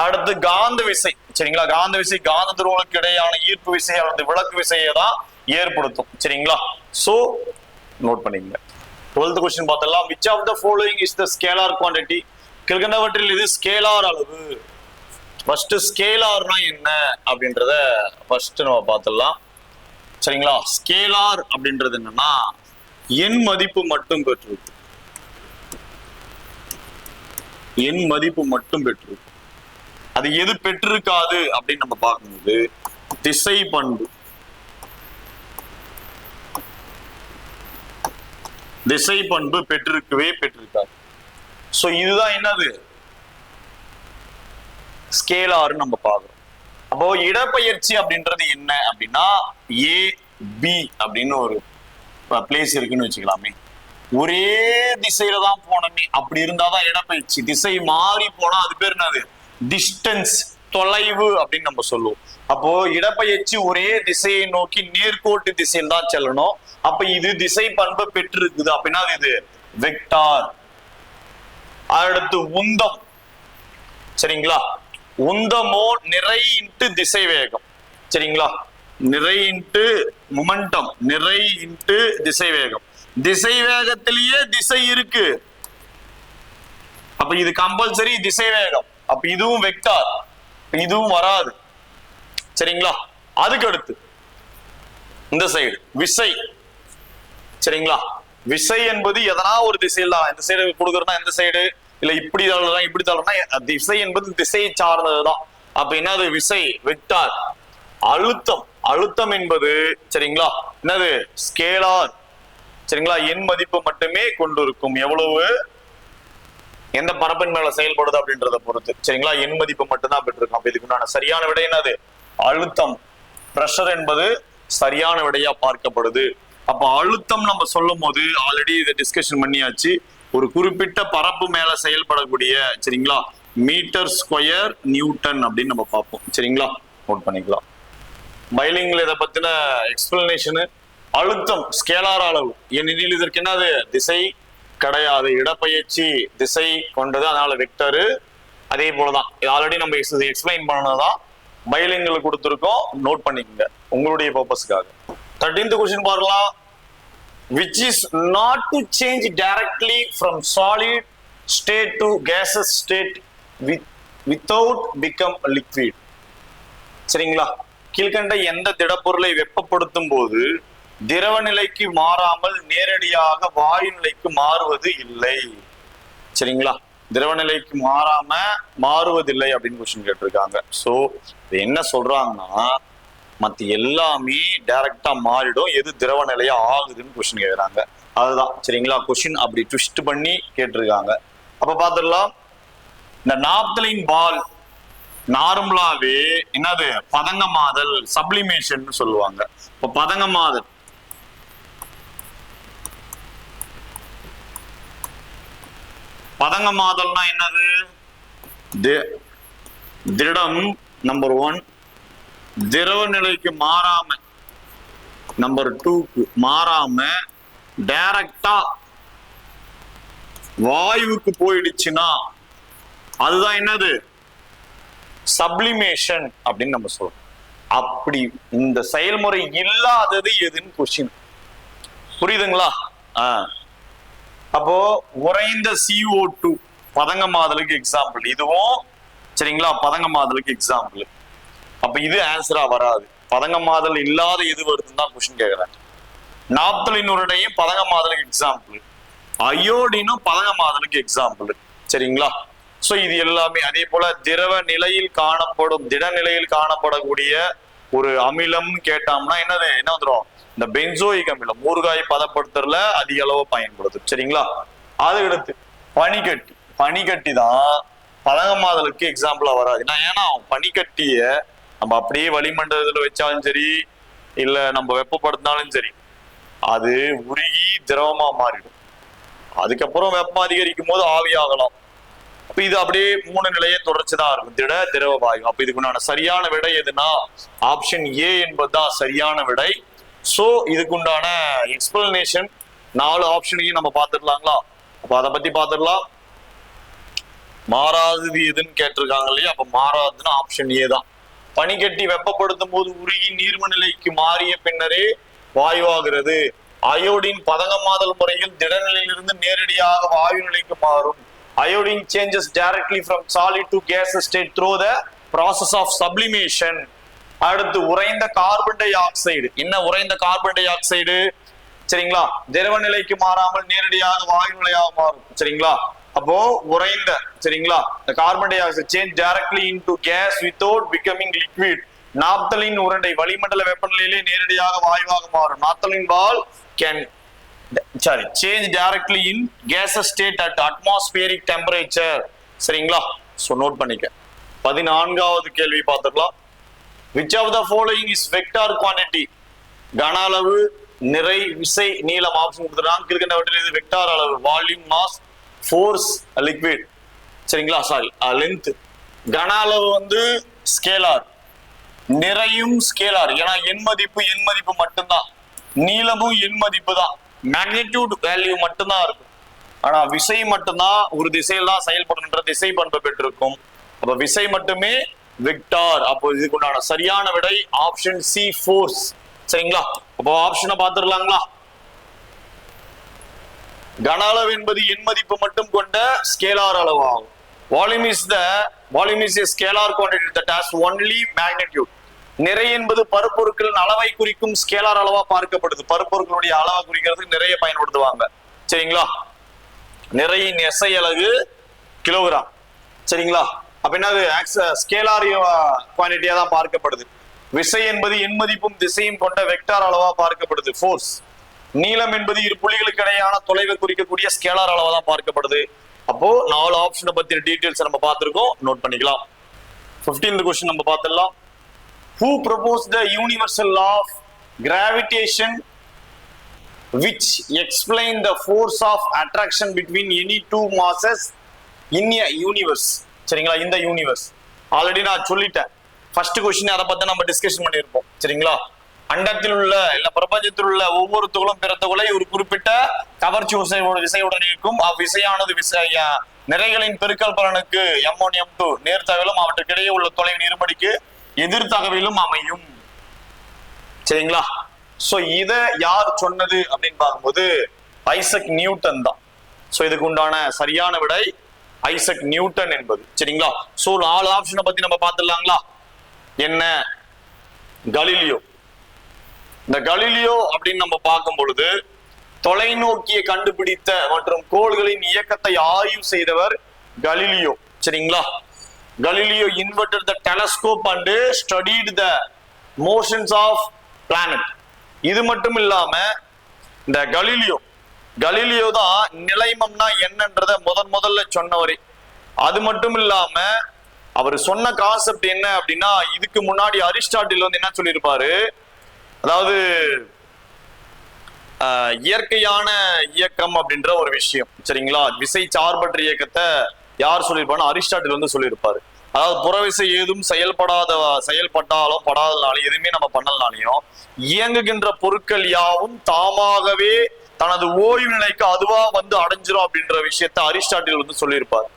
அடுத்து காந்த விசை. சரிங்களா, காந்த விசை காந்த துருவங்களுக்கு இடையான ஈர்ப்பு விசை அல்லது விளக்கு விசையை தான் ஏற்படுத்தும். சரிங்களா, சோ நோட் பண்ணிக்கங்க. 12th கொஸ்டின் பார்த்தலாம். which of the following is the scalar quantity? கீழ்கண்டவற்றில் இது ஸ்கேலார் அளவு. ஃபர்ஸ்ட் ஸ்கேலார்னா என்ன அப்படின்றத ஃபர்ஸ்ட் நம்ம பார்த்தலாம். சரிங்களா, ஸ்கேலார் அப்படின்றது என்னன்னா எண் மதிப்பு மட்டும் பெற்றிருக்கு. எண் மதிப்பு மட்டும் பெற்றிருக்கு. அது எது பெற்றிருக்காது அப்படின்னு நம்ம பார்க்கும்போது திசை பண்பு. திசை பண்பு பெற்றிருக்காது. சோ இதுதான் என்னது ஸ்கேலார் நம்ம பார்க்கிறோம். அப்போ இடப்பெயர்ச்சி அப்படின்றது என்ன அப்படின்னா ஏ பி அப்படின்னு ஒரு பிளேஸ் இருக்குன்னு வச்சுக்கலாமே. ஒரே திசையில தான் போனோமே, அப்படி இருந்தாதான் இடப்பெயர்ச்சி. திசை மாறி போனா அது பேர் என்னது டிஸ்டன்ஸ், தொலைவு அப்படின்னு நம்ம சொல்லுவோம். அப்போ இடப்பெயர்ச்சி ஒரே திசையை நோக்கி நேர்கோட்டு திசையில் தான் செல்லணும். அப்ப இது திசை பண்பு பெற்றிருக்குது அப்படின்னா இது வெக்டார். அடுத்து உந்தம். சரிங்களா, உந்தமோ நிறை இன்ட்டு திசை வேகம். சரிங்களா, நிறை இன்ட்டு மொமெண்டம், நிறை இன்ட்டு திசை வேகம். திசை வேகத்திலேயே திசை இருக்கு, அப்ப இது கம்பல்சரி திசை வேகம். அப்ப இதுவும் வெக்டார், இதுவும் வராது. சரிங்களா, அதுக்கு அடுத்து இந்த சைடு விசை. சரிங்களா, விசை என்பது எதனா ஒரு திசையில் தான். இந்த சைடு கொடுக்கறதுனா இந்த சைடு, இல்ல இப்படி தள்ளலாம் இப்படி தள்ளனா திசை என்பது திசையை சார்ந்ததுதான். அப்ப என்னது விசை வெக்டார். அழுத்தம், அழுத்தம் என்பது சரிங்களா என்னது ஸ்கேலார். சரிங்களா, எண் மதிப்பு மட்டுமே கொண்டிருக்கும். எவ்வளவு எந்த பரப்பின் மேல செயல்படுது அப்படின்றத பொறுத்து. சரிங்களா, எண் மதிப்பு மட்டும்தான் பெற்றிருக்கும். அப்ப இதுக்கு உண்டான சரியான விடை என்னது அழுத்தம். பிரஷர் என்பது சரியான விடையா பார்க்கப்படுது. அப்ப அழுத்தம் நம்ம சொல்லும் போது ஆல்ரெடி இதை டிஸ்கஷன் பண்ணியாச்சு. ஒரு குறிப்பிட்ட பரப்பு மேல செயல்படக்கூடிய சரிங்களா மீட்டர் ஸ்கொயர் நியூட்டன் அப்படின்னு நம்ம பார்ப்போம். சரிங்களா, நோட் பண்ணிக்கலாம். பைலிங்ல இதை பத்தின எக்ஸ்பிளனேஷனு. அழுத்தம் ஸ்கேலார் அளவு, ஏனெனில் இதற்கு என்னது திசை கிடையாது, இடப்பெயர்ச்சி திசை கொண்டது, அதனால வெக்டரு. அதே போலதான் ஆல்ரெடி நம்ம எக்ஸ்பிளைன் பண்ணதான் பைலிங்ல கொடுத்துருக்கோம். நோட் பண்ணிக்கங்க உங்களுடைய பர்பஸ்க்காக. 13th கொஸ்டின் பார்க்கலாம். which is not to change directly from solid state to gaseous state without become liquid. சரிங்களா, கீழ்கண்ட எந்த திடப்பொருளை வெப்பப்படுத்தும் போது திரவ நிலைக்கு மாறாமல் நேரடியாக வாயு நிலைக்கு மாறுவது இல்லை. சரிங்களா, திரவ நிலைக்கு மாறாம மாறுவதில்லை அப்படின்னு கொஸ்டின் கேட்டிருக்காங்க. சோ என்ன சொல்றாங்கன்னா மத்த எல்லாமே டைரக்டா மாறிடும், எது திரவ நிலையா ஆகுதுன்னு கொஸ்டின் கேட்கறாங்க. அதுதான் சரிங்களா, கொஸ்டின் அப்படி ட்விஸ்ட் பண்ணி கேட்டிருக்காங்க. அப்ப பாத்துடலாம். இந்த நாப்தலின் பால் நார்மலாவே என்னது பதங்கமாதல், சப்ளிமேஷன் சொல்லுவாங்க. இப்ப பதங்கமாதல் பதங்கமாதல்னா என்னது திடம் நம்பர் 1 திரவ நிலைக்கு மாறாம, நம்பர் 2க்கு மாறாம டைரக்டா வாயுவுக்கு போயிடுச்சுன்னா அதுதான் என்னது சப்ளிமேஷன் அப்படின்னு நம்ம சொல்றோம். அப்படி இந்த செயல்முறை இல்லாதது எதுன்னு கொஸ்டின் புரியுதுங்களா? அப்போ உறைந்த CO2 பதங்கமாதலுக்கு எக்ஸாம்பிள் இதுவும். சரிங்களா, பதங்கமாதலுக்கு எக்ஸாம்பிள். அப்ப இது ஆன்சரா வராது. பதங்கமாதல் இல்லாத எது வருதுன்னு தான் கொஸ்டின் கேட்கறாங்க. நாப்தலினுடையும் பதங்கமாதலுக்கு எக்ஸாம்பிள், அயோடினும் பதங்கமாதலுக்கு எக்ஸாம்பிள். சரிங்களா, சோ இது எல்லாமே அதே போல திரவ நிலையில் காணப்படும், திட நிலையில் காணப்படக்கூடிய ஒரு அமிலம் கேட்டோம்னா என்ன வந்துடும், இந்த பென்சோயிக் அமிலம் ஊறுகாய் பதப்படுத்துறதுல அதிக அளவு பயன்படுது. சரிங்களா, அதுக்கடுத்து பனிக்கட்டி. பனிக்கட்டி தான் பதங்கமாதலுக்கு எக்ஸாம்பிளா வராது. ஏன்னா பனிக்கட்டிய நம்ம அப்படியே வளிமண்டலத்துல வச்சாலும் சரி, இல்ல நம்ம வெப்பப்படுத்தினாலும் சரி, அது உருகி திரவமா மாறிடும். அதுக்கப்புறம் வெப்பம் அதிகரிக்கும் போது ஆவியாகலாம். அப்ப இது அப்படியே 3 நிலையே தொடர்ச்சிதான் இருக்கும், திட திரவ வாயு. அப்ப இதுக்குண்டான சரியான விடை எதுனா ஆப்ஷன் ஏ என்பதுதான் சரியான விடை. சோ இதுக்குண்டான எக்ஸ்பிளனேஷன் 4 ஆப்ஷனையும் நம்ம பார்த்துடலாங்களா? அப்ப அதை பத்தி பார்த்துடலாம். மாறாதது எதுன்னு கேட்டிருக்காங்க இல்லையா, அப்ப மாறாதுன்னா ஆப்ஷன் ஏ தான். பனிக்கட்டி வெப்பப்படுத்தும் போது உருகி நீர்ம நிலைக்கு மாறிய பின்னரே வாயுவாகிறது. அயோடின் பதங்கமாதல் முறையில் திடநிலையிலிருந்து நேரடியாக வாயு நிலைக்கு மாறும். Iodine changes directly from solid to gas state through the process of sublimation. அடுத்து உறைந்த கார்பன் டை ஆக்சைடு. என்ன உறைந்த கார்பன் டை ஆக்சைடு? சரிங்களா, திரவ நிலைக்கு மாறாமல் நேரடியாக வாயு நிலையாக மாறும். சரிங்களா, அப்போ உறைந்த, சரிங்களா, the carbon dioxide change directly into gas without becoming liquid. Naphthalene உருண்டை வளிமண்டல வெப்பநிலையிலே நேரடியாக வாயுவாக மாறும். Naphthalene ball can change directly in gaseous state at atmospheric temperature. சரிங்களா, சோ நோட் பண்ணிக்க. 14வது கேள்வி பார்த்துக்கலாம். which of the following is vector quantity? கன அளவு, நிறை, விசை, நீளம் ஆப்ஷன் கொடுத்துறாங்க. கீழ்கண்டவற்றில் இது வெக்டார் அளவு. Volume, mass, force, liquid. சரிங்களா, சாரி, லென்த். கன அளவு வந்து ஸ்கேலார், நிறையும் ஸ்கேலார், ஏன்னா எண் மதிப்பு மட்டும்தான். நீளமும் எண் மதிப்பு தான், மேக்னிடியூட் வேல்யூ மட்டும்தான் இருக்கும். ஆனா விசை மட்டும்தான் ஒரு திசையில் தான் செயல்படுகின்ற திசை பண்பு பெற்றிருக்கும். அப்ப விசை மட்டுமே வெக்டார். அப்போ இதுக்குண்டான சரியான விடை ஆப்ஷன் சி, ஃபோர்ஸ். சரிங்களா, அப்போ ஆப்ஷனை பார்த்துடலாங்களா? கன அளவு என்பது எண் மதிப்பு மட்டும் கொண்ட ஸ்கேலார் அளவாகும். Volume is a scalar quantity that has only magnitude. நிறை என்பது பருப்பொருட்களின் அளவை குறிக்கும் ஸ்கேலார் அளவா பார்க்கப்படுது. பருப்பொருட்களுடைய அளவை குறிக்கிறதுக்கு நிறைய பயன்படுத்துவாங்க. சரிங்களா, நிறையின் எஸ்ஐ அலகு கிலோகிராம். சரிங்களா, அப்ப என்னது ஸ்கேலார் குவான்டிட்டியா தான் பார்க்கப்படுது. விசை என்பது எண் மதிப்பும் திசையும் கொண்ட வெக்டார் அளவா பார்க்கப்படுது, ஃபோர்ஸ். நீளம் என்பது இரு புள்ளிகளுக்கு இடையான தொலைவை குறிக்கக்கூடிய ஸ்கேலார் அளவா தான் பார்க்கப்படுது. அப்போ 4 ஆப்ஷனை பத்தின டீடைல்ஸ் நம்ம பார்த்திருக்கோம், நோட் பண்ணிக்கலாம். 15th क्वेश्चन நம்ம பார்த்திடலாம். Who proposed the universal law of gravitation which explain the force of attraction between any two masses in a universe? சரிங்களா, இந்த யூனிவர்ஸ் ஆல்ரெடி நான் சொல்லிட்டேன். ஃபர்ஸ்ட் क्वेश्चन அதை பத்தி நம்ம டிஸ்கஷன் பண்ணியிருப்போம். சரிங்களா, அண்டத்தில் உள்ள இல்ல பிரபஞ்சத்தில் உள்ள ஒவ்வொரு துகளும் பிற துகளை ஒரு குறிப்பிட்ட கவர்ச்சி விசையுடன் இருக்கும். அவ்விசையானது நிறைகளின் பெருக்கல் பலனுக்கு M1 M2 நேர்த்தகவிலும் அவற்றுக்கிடையே உள்ள தொலைவின் இருபடிக்கு எதிர்த்தகவிலும் அமையும். சரிங்களா, சோ இத யார் சொன்னது அப்படின்னு பார்க்கும்போது ஐசக் நியூட்டன் தான். சோ இதுக்கு உண்டான சரியான விடை ஐசக் நியூட்டன் என்பது. சரிங்களா, சோ 4 ஆப்ஷனை பத்தி நம்ம பார்த்துடலாங்களா? என்ன? கலீலியோ. இந்த கலீலியோ அப்படின்னு நம்ம பார்க்கும் பொழுது தொலைநோக்கியை கண்டுபிடித்த மற்றும் கோள்களின் இயக்கத்தை ஆய்வு செய்தவர் கலீலியோ. சரிங்களா, Galileo invented the telescope and studied the motions of planet. இது மட்டும் இல்லாம இந்த கலீலியோ தான் நிலைமம்னா என்னன்றத முதல்ல சொன்னவரே. அது மட்டும் இல்லாம அவர் சொன்ன கான்செப்ட் என்ன அப்படின்னா, இதுக்கு முன்னாடி அரிஸ்டாட்டில் வந்து என்ன சொல்லியிருப்பாரு, அதாவது இயற்கையான இயக்கம் அப்படின்ற ஒரு விஷயம். சரிங்களா, விசை சார்பற்ற இயக்கத்தை யார் சொல்லியிருப்பாரு? அரிஸ்டாட்டில் வந்து சொல்லியிருப்பாரு. அதாவது புறவிசை ஏதும் செயல்பட்டாலும் படாதனாலும் எதுவுமே நம்ம பண்ணலனாலையும் இயங்குகின்ற பொருட்கள் யாவும் தாமாகவே தனது ஓய்வு நிலைக்கு அதுவா வந்து அடைஞ்சிரும் அப்படின்ற விஷயத்த அரிஸ்டாட்டில் வந்து சொல்லியிருப்பாரு.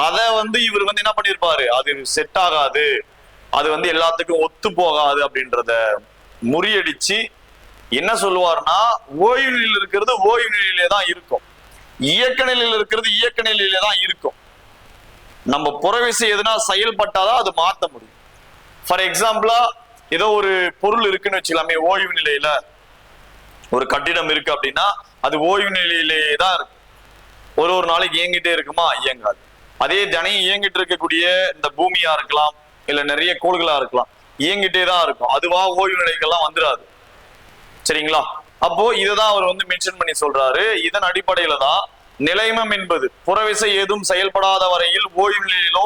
அதை வந்து இவர் வந்து என்ன பண்ணிருப்பாரு, அது செட் ஆகாது, அது வந்து எல்லாத்துக்கும் ஒத்து போகாது அப்படின்றத முறியடிச்சு என்ன சொல்லுவாருன்னா, ஓய்வு நிலையில் இருக்கிறது ஓய்வு நிலையிலே தான் இருக்கும், இயக்க நிலையில் இருக்கிறது இயக்க நிலையிலே தான் இருக்கும். நம்ம புறவிசை எதுனா செயல்பட்டாதான் அது மாற்ற முடியும். ஃபார் எக்ஸாம்பிளா ஏதோ ஒரு பொருள் இருக்குன்னு வச்சுக்கலாமே, ஓய்வு நிலையில ஒரு கட்டிடம் இருக்கு அப்படின்னா அது ஓய்வு நிலையிலே தான் இருக்கு. ஒரு நாளைக்கு இயங்கிட்டே இருக்குமா? இயங்காது. அதே தினம் இயங்கிட்டு இருக்கக்கூடிய இந்த பூமியா இருக்கலாம், இல்ல நிறைய கோள்களா இருக்கலாம், இயங்கிட்டே தான் இருக்கும், அதுவா ஓய்வு நிலைக்கெல்லாம் வந்துடாது. சரிங்களா, அப்போ இததான் அவர் வந்து மென்ஷன் பண்ணி சொல்றாரு. இதன் அடிப்படையில தான் நிலைமம் என்பது புறவிசை ஏதும் செயல்படாத வரையில் ஓய்வு நிலையிலோ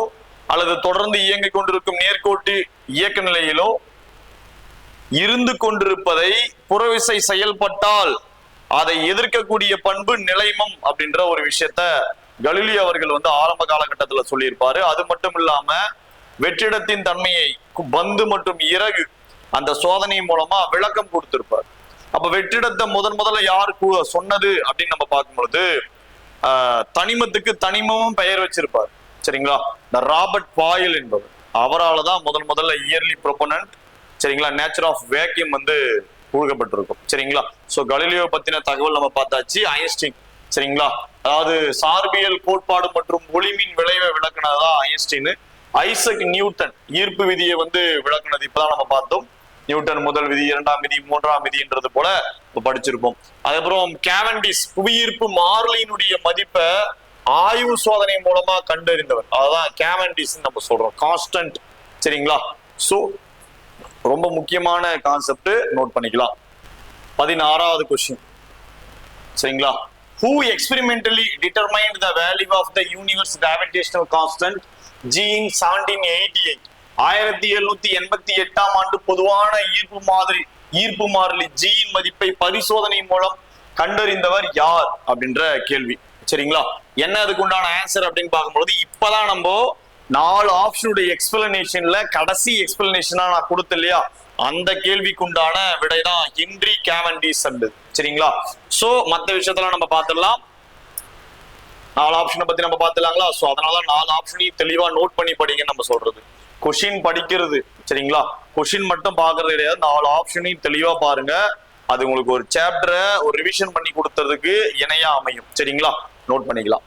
அல்லது தொடர்ந்து இயங்கிக் கொண்டிருக்கும் நேர்கோட்டு இயக்க நிலையிலோ இருந்து கொண்டிருப்பதை புறவிசை செயல்பட்டால் அதை எதிர்க்கக்கூடிய பண்பு நிலைமம் அப்படின்ற ஒரு விஷயத்த கலீலியோ அவர்கள் வந்து ஆரம்ப காலகட்டத்துல சொல்லியிருப்பாரு. அது மட்டும் இல்லாம வெற்றிடத்தின் தன்மையை பந்து மற்றும் இறகு அந்த சோதனை மூலமா விளக்கம் கொடுத்திருப்பார். அப்ப வெற்றிடத்தை முதல்ல யாரு சொன்னது அப்படின்னு நம்ம பார்க்கும்பொழுது தனிமத்துக்கு தனிமமும் பெயர் வச்சிருப்பார். சரிங்களா. இந்த ராபர்ட் பாயில் என்பவர், அவரால் தான் முதல்ல இயர்லி ப்ரொபோனன்ட், சரிங்களா, நேச்சர் ஆஃப் வேக்யூம் வந்து கொடுக்கப்பட்டிருக்கும். சரிங்களா. சோ கலீலியோ பத்தின தகவல் நம்ம பார்த்தாச்சு. ஐன்ஸ்டீன், சரிங்களா, அதாவது சார்பியல் கோட்பாடு மற்றும் ஒளிமின் விளைவை விளக்குனதுதான் ஐன்ஸ்டீன். ஐசக் நியூட்டன் ஈர்ப்பு விதியை வந்து விளக்குனது இப்பதான் நம்ம பார்த்தோம். நியூட்டன் முதல் விதி, இரண்டாம் விதி, மூன்றாம் விதின்றது போல படிச்சிருப்போம். அதுக்கப்புறம் கேவண்டிஸ் புவியீர்ப்பு மாறிலியினுடைய மதிப்பை ஆய்வு சோதனை மூலமா கண்டறிந்தவர், அதான் கேவண்டிஸ் நம்ம சொல்றோம், கான்ஸ்டன்ட். சரிங்களா. சோ ரொம்ப முக்கியமான கான்செப்ட், நோட் பண்ணிக்கலாம். 16வது கொஸ்டின், சரிங்களா. Who experimentally determined the value of the universe gravitational constant G in 1788? 1788ஆம் ஆண்டு பொதுவான ஈர்ப்பு மாறிலி G இன் மதிப்பை பரிசோதனை மூலம் கண்டறிந்தவர் யார் அப்படின்ற கேள்வி. சரிங்களா. என்ன அதுக்கு உண்டான ஆன்சர் அப்படின்னு பார்க்கும்போது, இப்பதான் நம்ம 4 ஆப்ஷனுடைய எக்ஸ்பிளனேஷன்ல கடைசி எக்ஸ்பிளனேஷனா நான் கொடுத்த இல்லையா, அந்த கேள்விக்கு உண்டான விடைதான் ஹென்றி கேவண்டிஸ். சரிங்களா. சோ மத்த விஷயத்தெல்லாம் நம்ம பார்த்துடலாம். 4 ஆப்ஷனை பத்தி நம்ம பார்த்துலாங்களா. சோ அதனால 4 ஆப்ஷனையும் தெளிவா நோட் பண்ணி படிங்கன்னு நம்ம சொல்றது. கொஸ்டின் படிக்கிறது, சரிங்களா, கொஸ்டின் மட்டும் பாக்குறது கிடையாது, 4 ஆப்ஷனையும் தெளிவா பாருங்க. அது உங்களுக்கு ஒரு சாப்டரை ஒரு ரிவிஷன் பண்ணி கொடுத்ததுக்கு இணையா அமையும். சரிங்களா. நோட் பண்ணிக்கலாம்.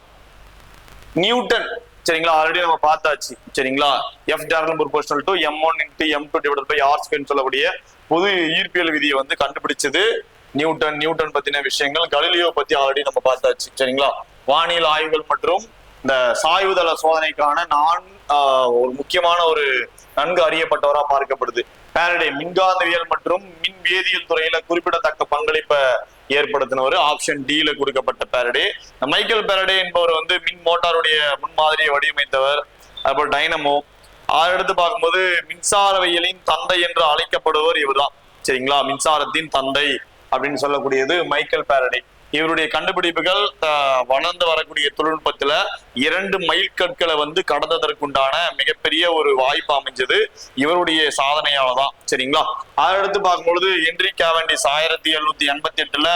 நியூட்டன், சரிங்களா, ஆல்ரெடி நம்ம பார்த்தாச்சு. சரிங்களா. F diagonal proportional to m1 into m2 divided by r square சொல்லக்கூடிய பொது ஈர்ப்பியல் விதியை வந்து கண்டுபிடிச்சது நியூட்டன். நியூட்டன் பத்தின விஷயங்கள் கலீலியோ பத்தி ஆல்ரெடி நம்ம பார்த்தாச்சு. சரிங்களா. வானியல் ஆய்வுகள் மற்றும் இந்த சாய்வுதள சோதனைக்கான ஒரு முக்கியமான ஒரு நன்கு அறியப்பட்டவரா பார்க்கப்படுது. பாரடே மின்காந்தவியல் மற்றும் மின் வேதியியல் துறையில குறிப்பிடத்தக்க பங்களிப்பை ஏற்படுத்தினவர், ஆப்ஷன் டில கொடுக்கப்பட்ட பாரடே. மைக்கேல் பாரடே என்பவர் வந்து மின் மோட்டாருடைய முன்மாதிரியை வடிவமைத்தவர். அப்புறம் டைனமோ. அடுத்து பார்க்கும்போது மின்சாரவியலின் தந்தை என்று அழைக்கப்படுவர் இவர்தான். சரிங்களா. மின்சாரத்தின் தந்தை அப்படின்னு சொல்லக்கூடியது மைக்கேல் பாரடே. இவருடைய கண்டுபிடிப்புகள் வளர்ந்து வரக்கூடிய தொழில்நுட்பத்துல 2 மைல்கற்களை வந்து கடந்ததற்குண்டான மிகப்பெரிய ஒரு வாய்ப்பு அமைஞ்சது இவருடைய சாதனையாலதான். சரிங்களா. அடுத்து பார்க்கும்பொழுது ஹென்றி கேவண்டிஸ் 1788ல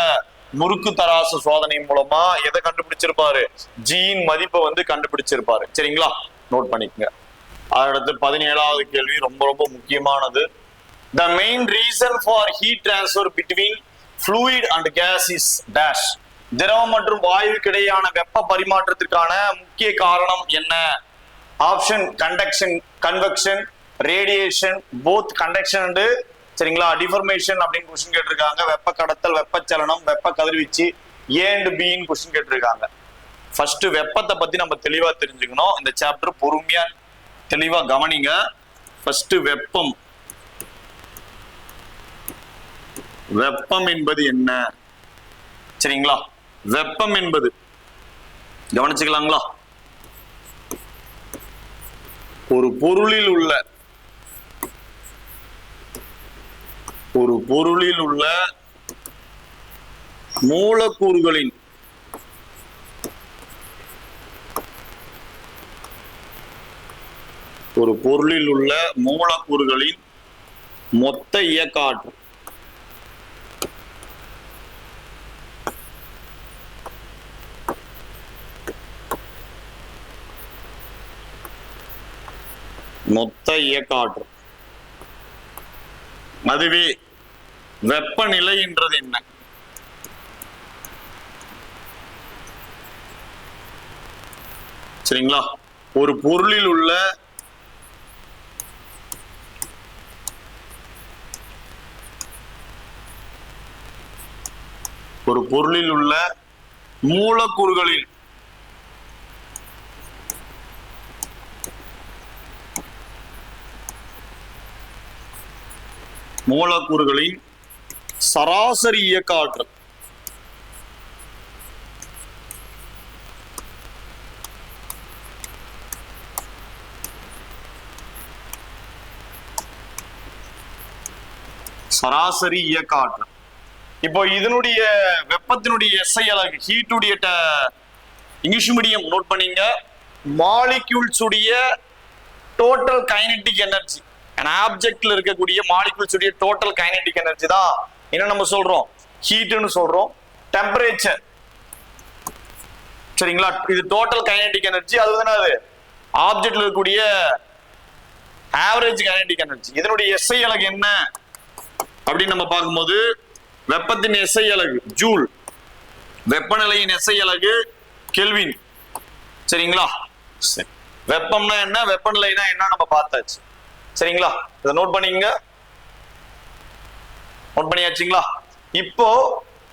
முறுக்கு தராசு சோதனை மூலமா எதை கண்டுபிடிச்சிருப்பாரு, ஜியின் மதிப்பை வந்து கண்டுபிடிச்சிருப்பாரு. சரிங்களா. நோட் பண்ணிக்கங்க. அடுத்து 17வது கேள்வி ரொம்ப ரொம்ப முக்கியமானது. The main reason for heat transfer between fluid and gas is dash. திரவம் மற்றும் வாயுக்கு இடையான வெப்ப பரிமாற்றத்திற்கான முக்கிய காரணம் என்ன? Option conduction, convection, radiation, both conduction and, சரிங்களா, டிஃபர்மேஷன் அப்படின்னு கொஸ்டின் கேட்டிருக்காங்க. வெப்ப கடத்தல், வெப்பச்சலனம், வெப்ப கதிர்வீச்சு, ஏ அண்ட் பின்னு கொஸ்டின் கேட்டிருக்காங்க. ஃபர்ஸ்ட் வெப்பத்தை பத்தி நம்ம தெளிவா தெரிஞ்சுக்கணும். இந்த சாப்டர் பொறுமையா தெளிவா கவனிங்க. ஃபர்ஸ்ட் வெப்பம். வெப்பம் என்பது என்ன? சரிங்களா. வெப்பம் என்பது கவனிச்சுக்கலாங்களா, ஒரு பொருளில் உள்ள மூலக்கூறுகளின் மொத்த இயக்க ஆற்றல். மொத்த இயக்க ஆற்றல். அதுவே வெப்பநிலை என்றது என்ன? சரிங்களா. ஒரு பொருளில் உள்ள மூலக்கூறுகளின் சராசரி இயக்க ஆற்றல். சராசரி இயக்க ஆற்றல். இப்போ இதனுடைய வெப்பத்தினுடைய எஸ்ஐ அலகு, ஹீட்டுடைய இங்கிலீஷ் மீடியம் நோட் பண்ணீங்க. மாலிக்யூல்ஸ் உடைய டோட்டல் கைனடிக் எனர்ஜி, ஆப்ஜெக்ட்ல இருக்கக்கூடிய மாலிக்யூல்ஸ் உடைய டோட்டல் கைனடிக் எனர்ஜி தான் என்ன நம்ம சொல்றோம், ஹீட்னு சொல்றோம். டெம்பரேச்சர், சரிங்களா, இது டோட்டல் கைனடிக் எனர்ஜி. அது ஆப்ஜெக்ட்ல இருக்கக்கூடிய ஆவரேஜ் கைனடிக் எனர்ஜி. இதனுடைய எஸ்ஐ அலகு என்ன அப்படின்னு நம்ம பார்க்கும்போது வெப்பத்தின் எஸ்ஐ அலகு ஜூல், வெப்பநிலையின் எஸ்ஐ அலகு கெல்வின். சரிங்களா? சரி, வெப்பம்னா என்ன, வெப்பநிலைனா என்ன நம்ம பார்த்தாச்சு. சரிங்களா? இதை நோட் பண்ணிக்கங்க. நோட் பண்ணியாச்சுங்களா? இப்போ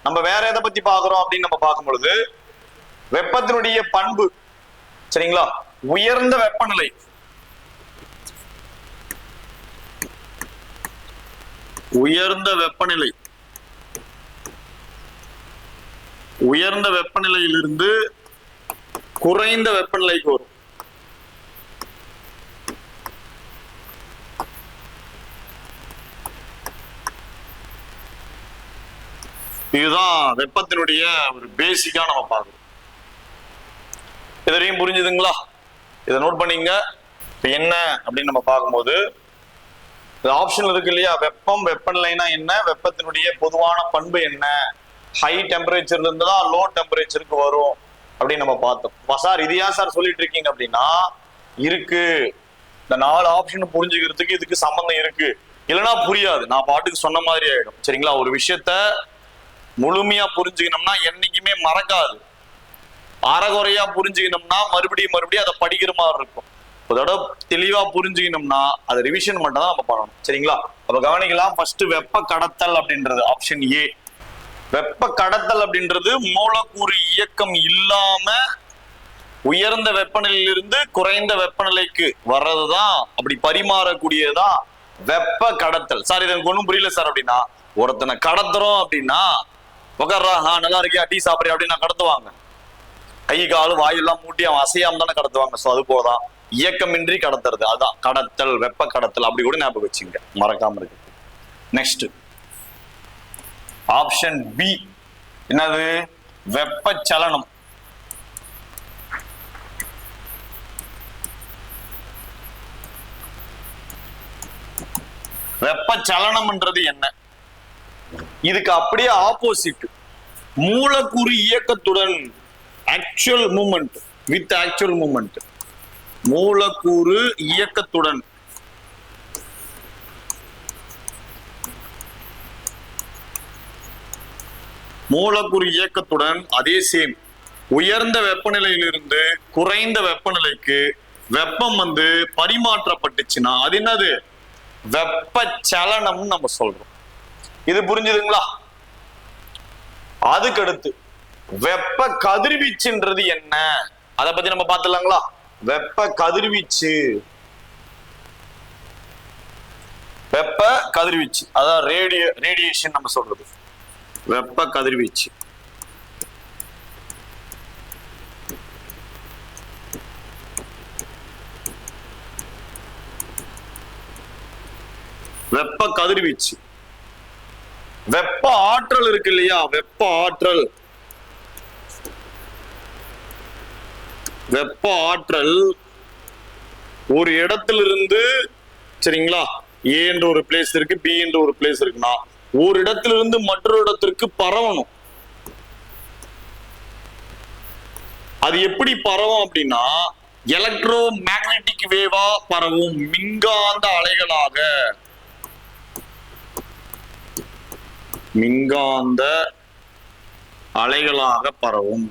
நம்ம வேற எதை பத்தி பாக்குறோம் அப்படின்னு நம்ம பார்க்கும் பொழுது வெப்பத்தினுடைய பண்பு. சரிங்களா? உயர்ந்த வெப்பநிலை, உயர்ந்த வெப்பநிலை, உயர்ந்த வெப்பநிலையிலிருந்து குறைந்த வெப்பநிலைக்கு வரும். இதுதான் வெப்பத்தினுடைய ஒரு பேசிக்கா நம்ம பார்க்கணும். இதரையும் புரிஞ்சுதுங்களா? இதை நோட் பண்ணீங்க. என்ன அப்படின்னு நம்ம பார்க்கும்போது ஆப்ஷன் இருக்கு இல்லையா, வெப்பம், வெப்பநிலைனா என்ன, வெப்பத்தினுடைய பொதுவான பண்பு என்ன, ஹை டெம்பரேச்சர்ல இருந்து தான் லோ டெம்பரேச்சருக்கு வரும் அப்படின்னு நம்ம பார்த்தோம். சார் இது ஏன் சார் சொல்லிட்டு இருக்கீங்க அப்படின்னா, இருக்கு இந்த 4 ஆப்ஷன் புரிஞ்சுக்கிறதுக்கு இதுக்கு சம்பந்தம் இருக்கு, இல்லைன்னா புரியாது, நான் பாட்டுக்கு சொன்ன மாதிரி ஆயிடும். சரிங்களா? ஒரு விஷயத்த முழுமையா புரிஞ்சுக்கணும்னா என்னைக்குமே மறக்காது. அறகுறையா புரிஞ்சுக்கணும்னா மறுபடியும் அதை படிக்கிற மாதிரி இருக்கும். ஒரு தடவை தெளிவா புரிஞ்சுக்கணும்னா அதை ரிவிஷன் மட்டும் தான் நம்ம பண்ணணும். சரிங்களா? அப்ப கவனிக்கலாம். ஃபர்ஸ்ட் வெப்ப கடத்தல் அப்படின்றது ஆப்ஷன் ஏ. வெப்ப கடத்தல் அப்படின்றது மூலக்கூறு இயக்கம் இல்லாம உயர்ந்த வெப்பநிலையிலிருந்து குறைந்த வெப்பநிலைக்கு வர்றதுதான், அப்படி பரிமாறக்கூடியதுதான் வெப்ப கடத்தல். சார் இது எனக்கு ஒன்றும் புரியல சார் அப்படின்னா, ஒருத்தனை கடத்துறோம் அப்படின்னா உட்கார்றா, நல்லா இருக்கியா, டீ சாப்பிட்றியா அப்படின்னா கடத்துவாங்க. கை காலு வாயெல்லாம் மூட்டி அவன் அசையாம தானே கடத்துவாங்க. ஸோ அது போதான் இயக்கமின்றி கடத்துறது, அதான் கடத்தல், வெப்ப கடத்தல். அப்படி கூட ஞாபகம் வச்சுங்க, மறக்காம இருக்கு. நெக்ஸ்ட் ஆப்ஷன் பி என்னது, வெப்பச்சலனம். வெப்பச்சலனம்ன்றது என்ன, இதுக்கு அப்படியே ஆப்போசிட். மூலக்கூறு இயக்கத்துடன் actual movement, with actual movement, மூலக்கூறு இயக்கத்துடன் மூலக்கூறு இயக்கத்துடன் அதே சேம் உயர்ந்த வெப்பநிலையிலிருந்து குறைந்த வெப்பநிலைக்கு வெப்பம் பரிமாற்றப்பட்டுச்சுன்னா அது என்னது, வெப்பச்சலனம் நம்ம சொல்றோம். இது புரிஞ்சுதுங்களா? அதுக்கடுத்து வெப்ப கதிர்வீச்சுன்றது என்ன, அதை பத்தி நம்ம பார்த்துலாங்களா? வெப்ப கதிர்வீச்சு, வெப்ப கதிர்வீச்சு அதான் ரேடியேஷன் நம்ம சொல்றது. வெப்ப கதிர்வீச்சு வெப்ப கதிர்வீச்சு. வெப்ப ஆற்றல் இருக்கு இல்லையா, வெப்ப ஆற்றல், வெப்ப ஆற்றல் ஒரு இடத்திலிருந்து, சரிங்களா, ஏ என்ற ஒரு பிளேஸ் இருக்கு, பி என்ற ஒரு பிளேஸ் இருக்குன்னா ஒரு இடத்திலிருந்து மற்றொரு இடத்திற்கு பரவணும். அது எப்படி பரவும் அப்படின்னா எலக்ட்ரோ மேக்னெட்டிக் வேவா பரவும், மின்காந்த அலைகளாக, மின்காந்த அலைகளாக பரவும்.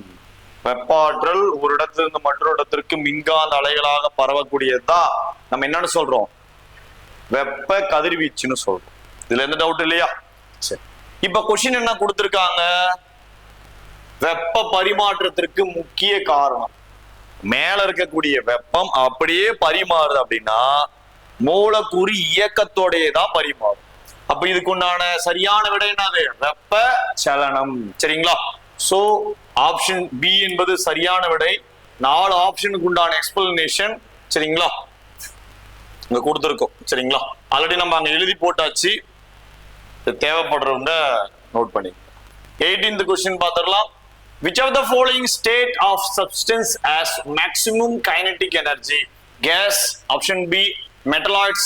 வெப்பாற்றல் ஒரு இடத்திலிருந்து மற்றொரு இடத்திற்கு மின்காந்த அலைகளாக பரவக்கூடியதுதான் நம்ம என்னன்னு சொல்றோம், வெப்ப கதிர்வீச்சுன்னு சொல்றோம். இதுல எந்த டவுட் இல்லையா? சரி, இப்ப கொஸ்டின் என்ன கொடுத்திருக்காங்க, வெப்ப பரிமாற்றத்திற்கு முக்கிய காரணம், மேல இருக்கக்கூடிய வெப்பம் அப்படியே பரிமாறுது அப்படின்னா மூலக்கூறு இயக்கத்தோடயே தான் பரிமாறும். அப்ப இதுக்கு உண்டான சரியான விடை என்னது, வெப்ப சலனம். சரிங்களா? சோ ஆப்ஷன் பி என்பது சரியான விடை. 4 ஆப்ஷனுக்கு உண்டான எக்ஸ்பிளனேஷன் சரிங்களா இங்க கொடுத்திருக்கோம். சரிங்களா? ஆல்ரெடி நம்ம அங்க எழுதி போட்டாச்சு, தேவைப்படுறவங்க நோட் பண்ணி. 18th கொஸ்டின் பார்த்துடலாம். Which of the following state of substance has maximum kinetic energy? Gas. Option B, metalloids.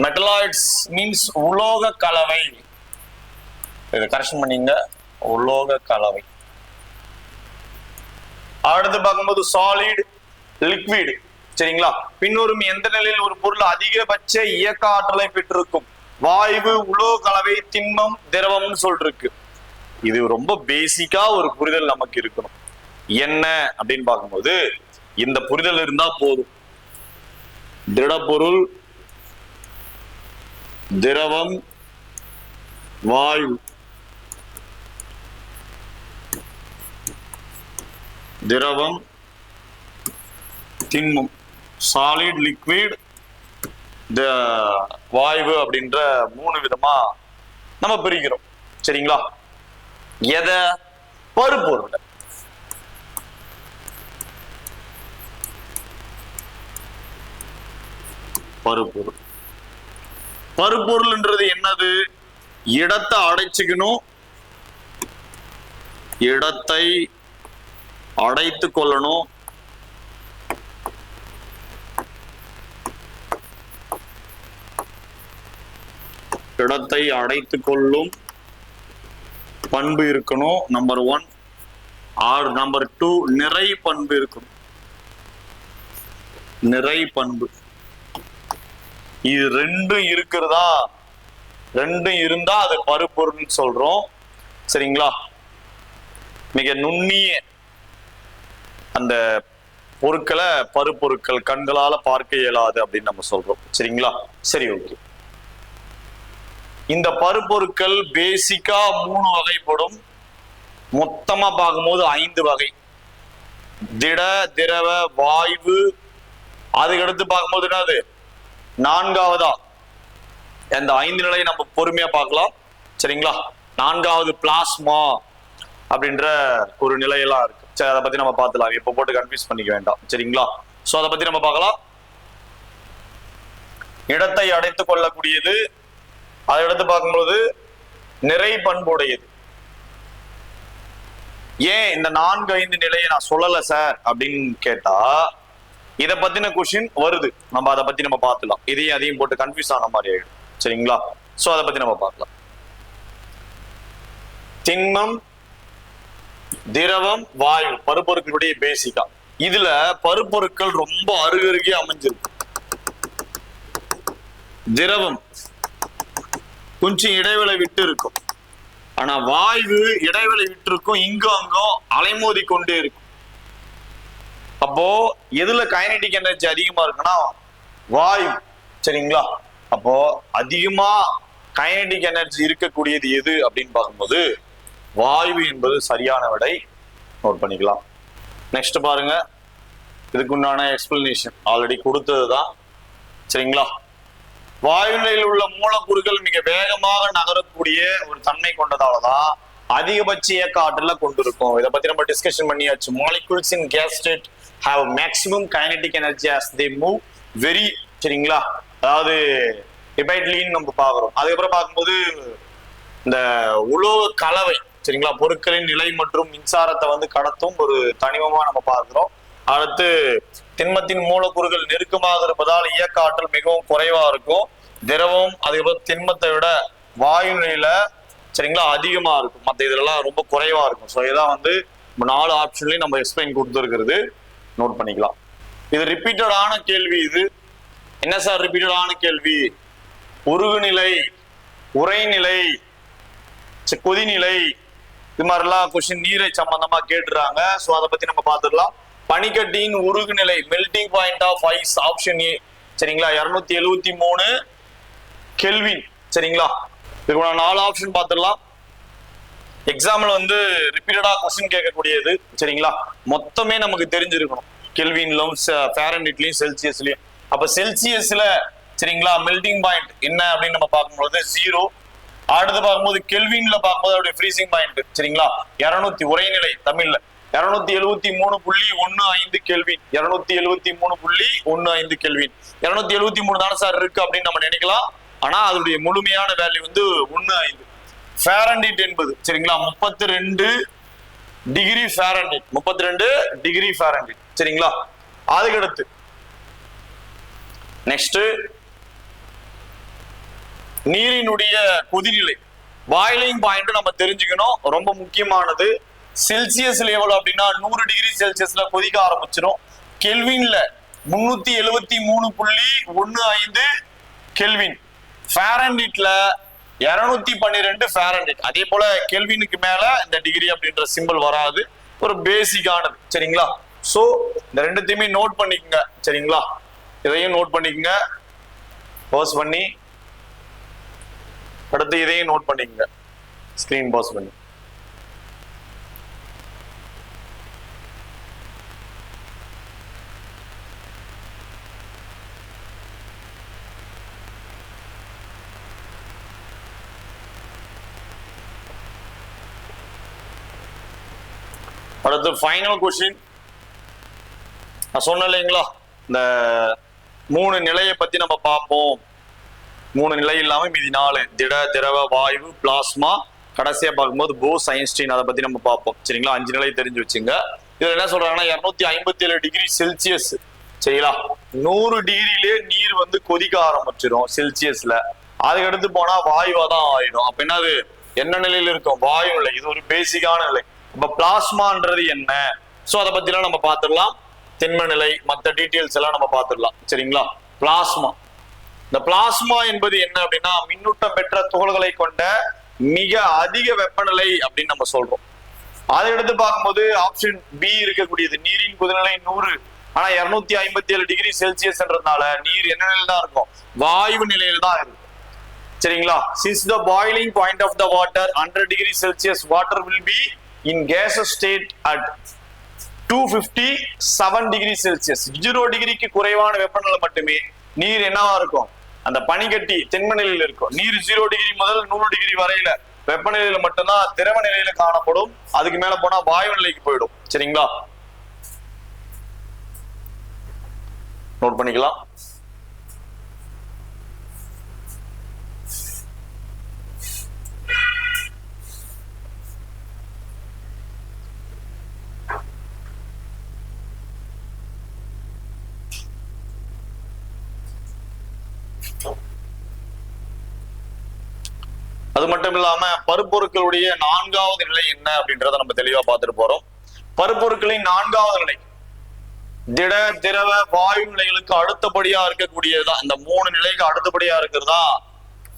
Metalloids means உலோக கலவை. இதை கரெக்ஷன் பண்ணீங்க, உலோக கலவை. அடுத்து பார்க்கும்போது சாலிட், லிக்விட். சரிங்களா? பின்வரும் எந்த நிலையில் ஒரு பொருள் அதிகபட்ச இயக்க ஆற்றலை பெற்றிருக்கும்? வாயு, உலோக கலவை, திண்மம், திரவம்னு சொல்லிருக்கு. இது ரொம்ப பேசிக்கா ஒரு புரிதல் நமக்கு இருக்கணும். என்ன அப்படின்னு பார்க்கும்போது இந்த புரிதல் இருந்தா போதும். திடப்பொருள், திரவம், வாயு, திரவம், திண்மம், சாலிட், லிக்விட், வாயு அப்படின்ற 3 விதமா நம்ம பிரிக்கிறோம். சரிங்களா? எத? பருப்பொருள். பருப்பொருள். பருப்பொருள்ன்றது என்னது? இடத்தை அடைச்சுக்கணும், இடத்தை அடைத்து கொள்ளணும், இடத்தை அடைத்து கொள்ளும் பண்பு இருக்கணும். நம்பர் 1. ஆர் நம்பர் 2, நிறை பண்பு இருக்கணும். நிறை பண்பு. இது ரெண்டும் இருக்கிறதா? ரெண்டும் இருந்தா அது பருப்பொருள் சொல்றோம். சரிங்களா? மிக நுண்ணிய அந்த பொருட்களை பருப்பொருட்கள் கண்களால பார்க்க இயலாது அப்படின்னு நம்ம சொல்றோம். சரிங்களா? சரி, ஓகே. இந்த பருப்பொருட்கள் பேசிக்கா 3 வகைப்படும். மொத்தமா பார்க்கும்போது 5 வகை. திட, திரவ, வாயு. அதுக்கடுத்து பார்க்கும்போது என்னது? 4வதா அந்த 5 நிலையை நம்ம பொறுமையா பார்க்கலாம். சரிங்களா? 4வது பிளாஸ்மா அப்படின்ற ஒரு நிலையெல்லாம் இருக்கு. சரி, அதை பத்தி நம்ம பார்த்துலாம். இப்ப போட்டு கன்ஃபியூஸ் பண்ணிக்க வேண்டாம். சரிங்களா? சோ அதை பத்தி நம்ம பார்க்கலாம். இடத்தை அடைத்துக் கொள்ளக்கூடியது. அதை எடுத்து பார்க்கும்போது நிறை பண்புடையது. ஏன் இந்த 4-5 நிலையை நான் சொல்லல சார் அப்படின்னு கேட்டா, இதை பத்தின கொஸ்டின் வருது. நம்ம அதை பத்தி நம்ம பார்த்துலாம். இதையும் அதையும் போட்டு கன்ஃபியூஸ் ஆன மாதிரி ஆயிடும். சரிங்களா? சோ அதை பத்தி நம்ம பார்க்கலாம். திண்மம், திரவம், வாயு பருப்பொருட்களுடைய பேசிக்கா. இதுல பருப்பொருட்கள் ரொம்ப அருகருகே அமைஞ்சிருக்கு. திரவம் கொஞ்சம் இடைவேளை விட்டு இருக்கும். ஆனா வாயு இடைவேளை விட்டு இருக்கும், இங்கும் அங்கும் அலைமோதி கொண்டே இருக்கும். அப்போ எதுல கைனடிக் எனர்ஜி அதிகமா இருக்குன்னா வாயு. சரிங்களா? அப்போ அதிகமா கைனடிக் எனர்ஜி இருக்கக்கூடியது எது அப்படின்னு பார்க்கும்போது வாயு என்பது சரியான விடை. நோட் பண்ணிக்கலாம். நெக்ஸ்ட் பாருங்க. இதுக்கு உண்டான எக்ஸ்பிளனேஷன் ஆல்ரெடி கொடுத்ததுதான். சரிங்களா? வாயு நிலையில் உள்ள மூலக்கூறுகள் மிக வேகமாக நகரக்கூடிய ஒரு தன்மை கொண்டதாலதான் அதிகபட்ச இயக்க ஆற்றல கொண்டிருக்கும். இதை பத்தி நம்ம டிஸ்கஷன் பண்ணியாச்சு. Molecules in gas state have maximum kinetic energy as they move very. சரிங்களா? அதாவது ரிப்பைட்லின்னு நம்ம பாக்குறோம். அதுக்கப்புறம் பார்க்கும்போது இந்த உலோக கலவை. சரிங்களா? பொருட்களின் நிலை மற்றும் மின்சாரத்தை வந்து கடத்தும் ஒரு தனிமமா நம்ம பார்க்கிறோம். அடுத்து திண்மத்தின் மூலக்கூறுகள் நெருக்கமாக இருப்பதால் இயக்க ஆற்றல் மிகவும் குறைவா இருக்கும். திரவம் அதுக்கப்புறம் திண்மத்தை விட வாயு நிலையில சரிங்களா அதிகமா இருக்கும். மற்ற இதெல்லாம் ரொம்ப குறைவா இருக்கும். ஸோ இதான் வந்து 4 ஆப்ஷன்லயும் நம்ம எக்ஸ்பிளைன் கொடுத்துருக்கிறது. நோட் பண்ணிக்கலாம். இது ரிப்பீட்டடான கேள்வி. இது என்ன சார் ரிப்பீட்டடான கேள்வி? உருகுநிலை, உறைநிலை, கொதிநிலை, இது மாதிரிலாம் கொஸ்டின் நீரை சம்பந்தமா கேட்டுறாங்க. ஸோ அதை பத்தி நம்ம பார்த்துடலாம். பனிக்கட்டியின் உருகுநிலை melting point of ice option A. சரிங்களா? 273 கெல்வின். சரிங்களா? இதுக்கு 4 ஆப்ஷன் பார்த்துடலாம். எக்ஸாம்பிள் வந்து ரிப்பீட்டடா கொஸ்டின் கேட்கக்கூடியது. சரிங்களா? மொத்தமே நமக்கு தெரிஞ்சிருக்கணும். கெல்வின்லும் ஃபாரன்ஹீட்லயும் செல்சியஸ்லயும். அப்ப செல்சியஸ்ல சரிங்களா மெல்டிங் பாயிண்ட் என்ன அப்படின்னு நம்ம பார்க்கும்போது 0. அடுத்து பார்க்கும்போது கெல்வின்ல பார்க்கும்போது அவருடைய ஃப்ரீசிங் பாயிண்ட். சரிங்களா? 200 உறைநிலை தமிழ்ல 273.15 கெல்வின். 273.15 கெல்வின். 273 தானே சார் இருக்கு அப்படின்னு நம்ம நினைக்கலாம். ஆனா அதனுடைய முழுமையான வேல்யூ வந்து 15. ஃபாரன்ஹீட் என்பது சரிங்களா 32 டிகிரி ஃபாரன்ஹீட். 32 degree Fahrenheit. சரிங்களா? அதுக்கடுத்து நெக்ஸ்ட் நீரினுடைய கொதிநிலை பாயிலிங் பாயிண்ட் நம்ம தெரிஞ்சுக்கணும். ரொம்ப முக்கியமானது. செல்சியஸ்ல எவ்வளவு அப்படின்னா 100 டிகிரி செல்சியஸ்ல கொதிக்க ஆரம்பிச்சிடும். கெல்வின்ல 373.15 கெல்வின். ஃபாரன்ஹீட்ல 212 ஃபாரன்ஹீட். அதே போல கெல்வினுக்கு மேல இந்த டிகிரி அப்படின்ற சிம்பிள் வராது. ஒரு பேசிக்கானது. சரிங்களா? சோ இந்த ரெண்டுத்தையுமே நோட் பண்ணிக்கங்க. சரிங்களா? இதையும் நோட் பண்ணிக்கங்க. பாஸ் பண்ணி அடுத்து இதையும் நோட் பண்ணிக்கங்க. ஸ்கிரீன் பாஸ் பண்ணி அடுத்து ஃபைனல் கொஸ்டின். நான் சொன்னேன் இல்லைங்களா, இந்த 3 நிலையை பத்தி நம்ம பார்ப்போம். 3 நிலை இல்லாம மீதி 4 திட, திரவ, வாயு, பிளாஸ்மா. கடைசியா பார்க்கும்போது போஸ், ஐன்ஸ்டீன், அதை பத்தி நம்ம பார்ப்போம். சரிங்களா? 5 நிலை தெரிஞ்சு வச்சுங்க. இதுல என்ன சொல்றாங்கன்னா 257 டிகிரி செல்சியஸ். சரிங்களா? 100 டிகிரிலே நீர் வந்து கொதிக்க ஆரம்பிச்சிடும் செல்சியஸ்ல. அதுக்கு அடுத்து போனா வாயுவா தான் ஆயிடும். அப்ப என்னது, என்ன நிலையில இருக்கும்? வாயு நிலை. இது ஒரு பேசிக்கான நிலை. இப்ப பிளாஸ்மான்றது என்ன, சோ அதை பத்தி எல்லாம் நம்ம பார்த்துடலாம். திண்ம நிலை, மற்ற டீடைல்ஸ் எல்லாம் நம்ம பார்த்துடலாம். சரிங்களா? பிளாஸ்மா. இந்த பிளாஸ்மா என்பது என்ன அப்படின்னா, மின்னூட்டம் பெற்ற துகள்களை கொண்ட மிக அதிக வெப்பநிலை அப்படின்னு நம்ம சொல்றோம். அதை எடுத்து பார்க்கும்போது ஆப்ஷன் பி இருக்கக்கூடியது, நீரின் கொதிநிலை 100, ஆனா 257 டிகிரி செல்சியஸ்ன்றதுனால நீர் என்ன நிலையில தான் இருக்கும்? வாயு நிலையில தான் இருக்கும். சரிங்களா? Since the boiling point of the water 100 degree Celsius, water will be in gaseous state at 257 degree Celsius. 0 டிகிரிக்கு குறைவான வெப்பநிலை மட்டுமே நீர் என்னவா இருக்கும்? அந்த பனிக்கட்டி திண்ம நிலையில இருக்கும். நீர் 0 டிகிரி முதல் 100 டிகிரி வரையில வெப்பநிலையில மட்டும்தான் திரவ நிலையில காணப்படும். அதுக்கு மேல போனா வாயு நிலைக்கு போயிடும். சரிங்களா? நோட் பண்ணிக்கலாம். அது மட்டும் இல்லாம பருப்பொருட்களுடைய 4வது நிலை என்ன அப்படின்றத நம்ம தெளிவா பார்த்துட்டு போறோம். பருப்பொருட்களின் 4வது நிலை திட, திரவ, வாயு நிலைகளுக்கு அடுத்தபடியா இருக்கக்கூடியதுதான். இந்த 3 நிலைக்கு அடுத்தபடியா இருக்கிறதா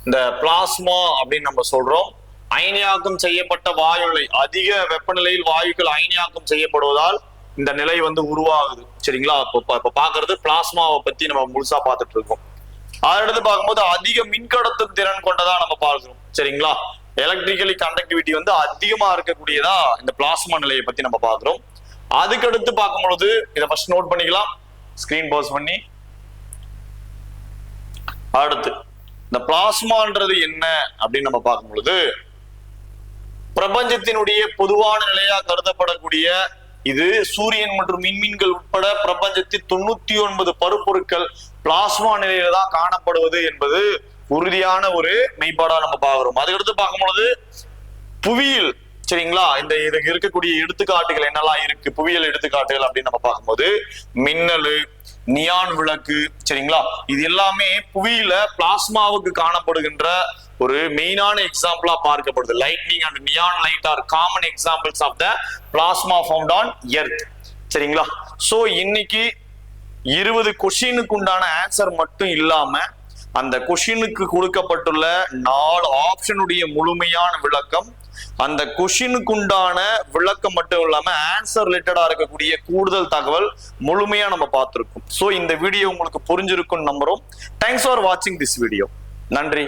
இந்த பிளாஸ்மா அப்படின்னு நம்ம சொல்றோம். அயனியாக்கம் செய்யப்பட்ட வாயு நிலை. அதிக வெப்பநிலையில் வாயுக்கள் அயனியாக்கம் செய்யப்படுவதால் இந்த நிலை வந்து உருவாகுது. சரிங்களா? இப்ப பாக்குறது பிளாஸ்மாவை பத்தி நம்ம முழுசா பார்த்துட்டு இருக்கோம். அதை எடுத்து பார்க்கும்போது அதிக மின்கடத்தும் திறன் கொண்டதா நம்ம பார்க்கிறோம். சரிங்களா? எலக்ட்ரிக்கலி கண்டக்டிவிட்டி வந்து அதிகமா இருக்கக்கூடியதா இந்த பிளாஸ்மா நிலையை பத்தி நம்ம பார்க்கிறோம். அதுக்கு அடுத்து பார்க்கும் பொழுது இதை ஃபர்ஸ்ட் நோட் பண்ணிக்கலாம். ஸ்கிரீன் பாஸ் பண்ணி அடுத்து இந்த பிளாஸ்மான்றது என்ன அப்படின்னு நம்ம பார்க்கும் பொழுது, பிரபஞ்சத்தினுடைய பொதுவான நிலையா கருதப்படக்கூடிய இது சூரியன் மற்றும் விண்மீன்கள் உட்பட பிரபஞ்சத்தில் 99 பருப்பொருட்கள் பிளாஸ்மா நிலையில தான் காணப்படுவது என்பது உறுதியான ஒரு மெய்ப்பாடா நம்ம பார்க்கிறோம். அதுக்கடுத்து பார்க்கும் பொழுது புவியியல். சரிங்களா? இந்த இதுக்கு இருக்கக்கூடிய எடுத்துக்காட்டுகள் என்னெல்லாம் இருக்கு, புவியியல் எடுத்துக்காட்டுகள் அப்படின்னு நம்ம பார்க்கும்போது மின்னலு, நியான் விளக்கு. சரிங்களா? இது எல்லாமே புவியில பிளாஸ்மாவுக்கு காணப்படுகின்ற ஒரு மெயினான எக்ஸாம்பிளா பார்க்கப்படுது. Lightning and neon light are common examples of the plasma found on earth. சரிங்களா? சோ இன்னைக்கு 20 கொஸ்டினுக்கு உண்டான ஆன்சர் மட்டும் இல்லாம அந்த கொஸ்டினுக்கு கொடுக்கப்பட்டுள்ள 4 ஆப்ஷனுடைய முழுமையான விளக்கம், அந்த கொஸ்டினுக்கு உண்டான விளக்கம் மட்டும் இல்லாம ஆன்சர் ரிலேட்டடா இருக்கக்கூடிய கூடுதல் தகவல் முழுமையா நம்ம பார்த்திருக்கோம். சோ இந்த வீடியோ உங்களுக்கு புரிஞ்சிருக்கும் நம்புறோம். தேங்க்ஸ் ஃபார் வாட்சிங் திஸ் வீடியோ. நன்றி.